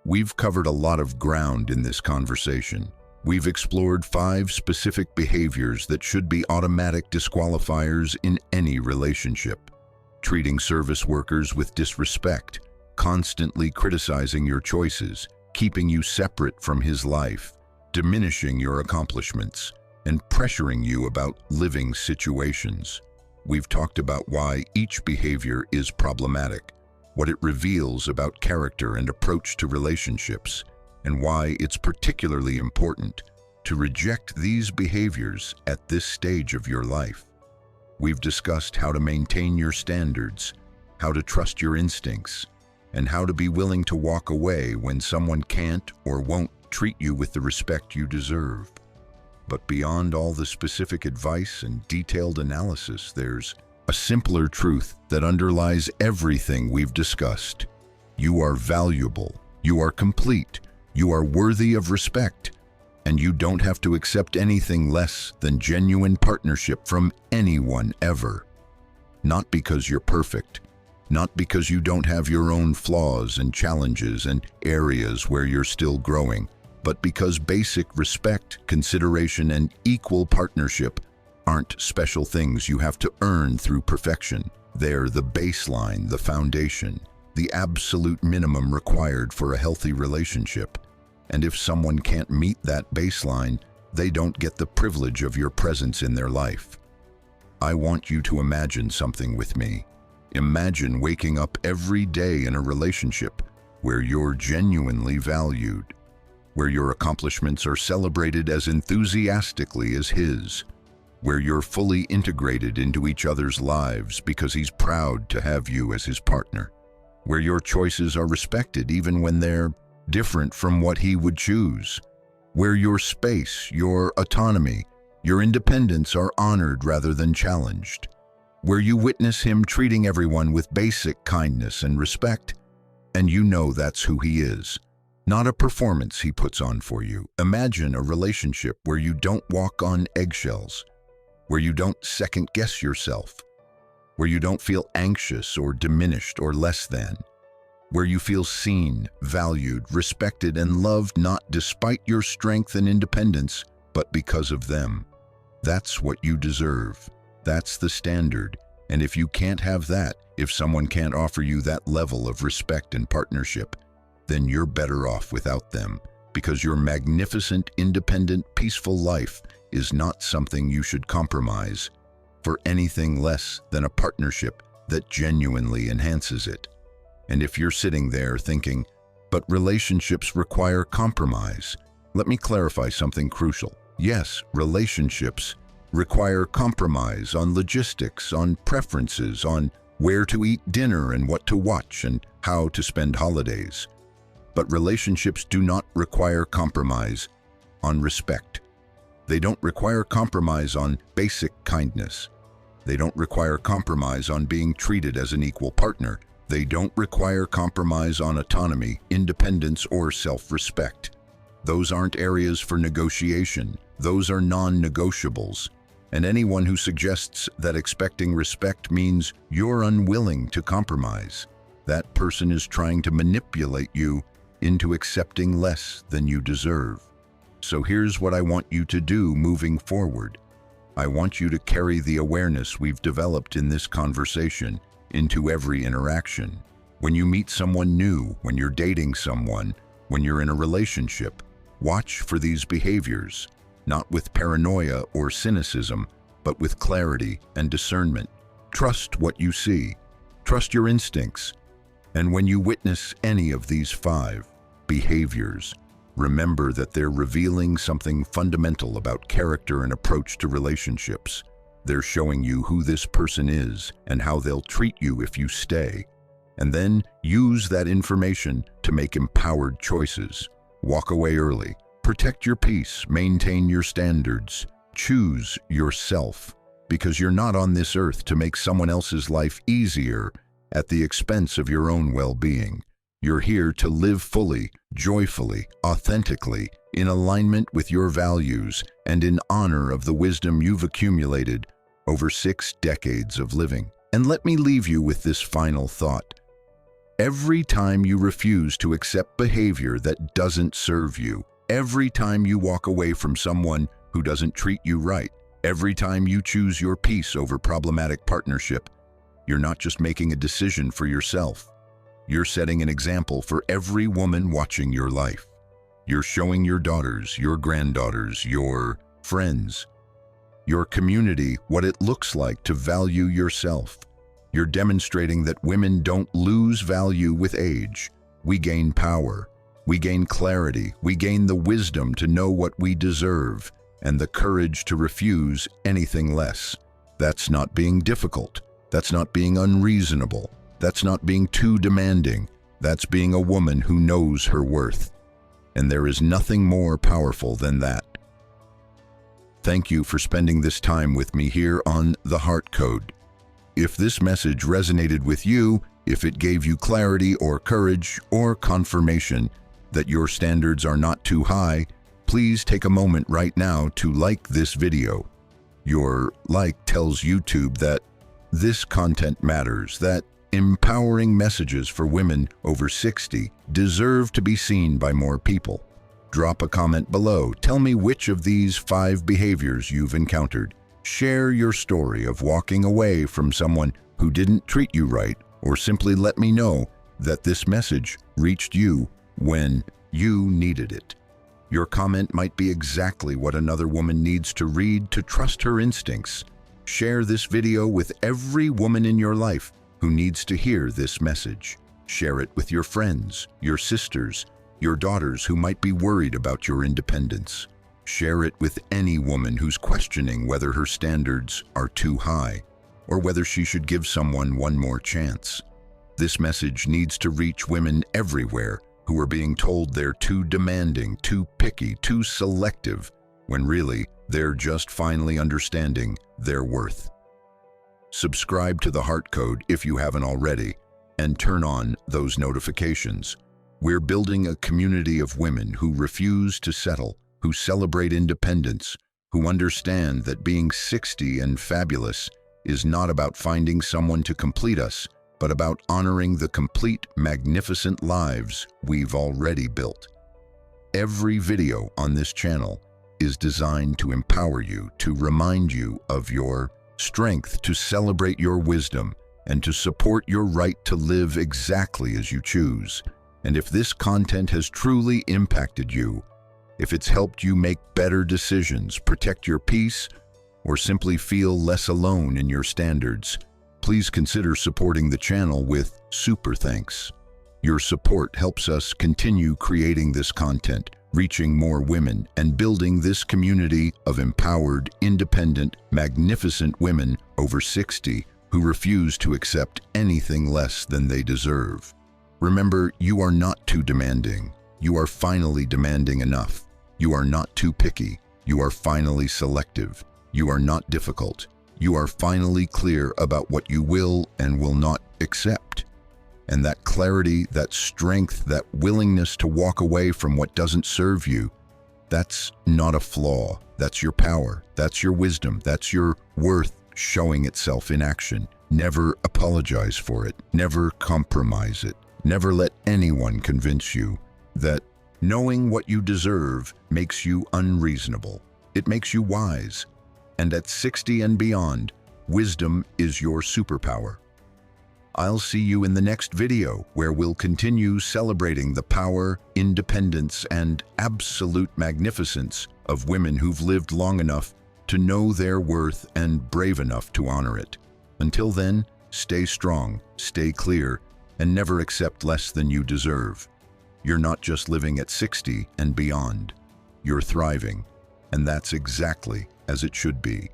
We've covered a lot of ground in this conversation. We've explored 5 specific behaviors that should be automatic disqualifiers in any relationship. Treating service workers with disrespect, constantly criticizing your choices, keeping you separate from his life, diminishing your accomplishments, and pressuring you about living situations. We've talked about why each behavior is problematic, what it reveals about character and approach to relationships, and why it's particularly important to reject these behaviors at this stage of your life. We've discussed how to maintain your standards, how to trust your instincts, and how to be willing to walk away when someone can't or won't treat you with the respect you deserve. But beyond all the specific advice and detailed analysis, there's a simpler truth that underlies everything we've discussed. You are valuable, you are complete, you are worthy of respect, and you don't have to accept anything less than genuine partnership from anyone ever. Not because you're perfect, not because you don't have your own flaws and challenges and areas where you're still growing, but because basic respect, consideration, and equal partnership aren't special things you have to earn through perfection. They're the baseline, the foundation, the absolute minimum required for a healthy relationship. And if someone can't meet that baseline, they don't get the privilege of your presence in their life. I want you to imagine something with me. Imagine waking up every day in a relationship where you're genuinely valued, where your accomplishments are celebrated as enthusiastically as his, where you're fully integrated into each other's lives because he's proud to have you as his partner, where your choices are respected even when they're different from what he would choose, where your space, your autonomy, your independence are honored rather than challenged, where you witness him treating everyone with basic kindness and respect, and you know that's who he is, not a performance he puts on for you. Imagine a relationship where you don't walk on eggshells, where you don't second-guess yourself, where you don't feel anxious or diminished or less than, where you feel seen, valued, respected, and loved not despite your strength and independence, but because of them. That's what you deserve. That's the standard. And if you can't have that, if someone can't offer you that level of respect and partnership, then you're better off without them, because your magnificent, independent, peaceful life is not something you should compromise for anything less than a partnership that genuinely enhances it. And if you're sitting there thinking, but relationships require compromise, let me clarify something crucial. Yes, relationships require compromise on logistics, on preferences, on where to eat dinner and what to watch and how to spend holidays. But relationships do not require compromise on respect. They don't require compromise on basic kindness. They don't require compromise on being treated as an equal partner. They don't require compromise on autonomy, independence, or self-respect. Those aren't areas for negotiation. Those are non-negotiables. And anyone who suggests that expecting respect means you're unwilling to compromise, that person is trying to manipulate you into accepting less than you deserve. So here's what I want you to do moving forward. I want you to carry the awareness we've developed in this conversation into every interaction. When you meet someone new, when you're dating someone, when you're in a relationship, watch for these behaviors, not with paranoia or cynicism, but with clarity and discernment. Trust what you see. Trust your instincts. And when you witness any of these 5 behaviors, remember that they're revealing something fundamental about character and approach to relationships. They're showing you who this person is and how they'll treat you if you stay. And then use that information to make empowered choices. Walk away early. Protect your peace. Maintain your standards. Choose yourself, because you're not on this earth to make someone else's life easier at the expense of your own well-being. You're here to live fully, joyfully, authentically, in alignment with your values and in honor of the wisdom you've accumulated over 6 decades of living. And let me leave you with this final thought. Every time you refuse to accept behavior that doesn't serve you, every time you walk away from someone who doesn't treat you right, every time you choose your peace over problematic partnership, you're not just making a decision for yourself. You're setting an example for every woman watching your life. You're showing your daughters, your granddaughters, your friends, your community what it looks like to value yourself, You're demonstrating that women don't lose value with age. We gain power. We gain clarity. We gain the wisdom to know what we deserve and the courage to refuse anything less. That's not being difficult. That's not being unreasonable. That's not being too demanding. That's being a woman who knows her worth. And there is nothing more powerful than that. Thank you for spending this time with me here on The Heart Code. If this message resonated with you, if it gave you clarity or courage or confirmation that your standards are not too high, please take a moment right now to like this video. Your like tells YouTube that this content matters, that empowering messages for women over 60 deserve to be seen by more people. Drop a comment below. Tell me which of these 5 behaviors you've encountered. Share your story of walking away from someone who didn't treat you right, or simply let me know that this message reached you when you needed it. Your comment might be exactly what another woman needs to read to trust her instincts. Share this video with every woman in your life who needs to hear this message. Share it with your friends, your sisters, your daughters who might be worried about your independence. Share it with any woman who's questioning whether her standards are too high or whether she should give someone one more chance. This message needs to reach women everywhere who are being told they're too demanding, too picky, too selective, when really they're just finally understanding their worth. Subscribe to The Heart Code if you haven't already, and turn on those notifications. We're building a community of women who refuse to settle, who celebrate independence, who understand that being 60 and fabulous is not about finding someone to complete us, but about honoring the complete, magnificent lives we've already built. Every video on this channel is designed to empower you, to remind you of your strength, to celebrate your wisdom, and to support your right to live exactly as you choose. And if this content has truly impacted you, if it's helped you make better decisions, protect your peace, or simply feel less alone in your standards, please consider supporting the channel with super thanks. Your support helps us continue creating this content, reaching more women, and building this community of empowered, independent, magnificent women over 60 who refuse to accept anything less than they deserve. Remember, you are not too demanding. You are finally demanding enough. You are not too picky. You are finally selective. You are not difficult. You are finally clear about what you will and will not accept. And that clarity, that strength, that willingness to walk away from what doesn't serve you, that's not a flaw. That's your power. That's your wisdom. That's your worth showing itself in action. Never apologize for it. Never compromise it. Never let anyone convince you that knowing what you deserve makes you unreasonable. It makes you wise. And at 60 and beyond, wisdom is your superpower. I'll see you in the next video where we'll continue celebrating the power, independence, and absolute magnificence of women who've lived long enough to know their worth and brave enough to honor it. Until then, stay strong, stay clear, and never accept less than you deserve. You're not just living at 60 and beyond. You're thriving, and that's exactly as it should be.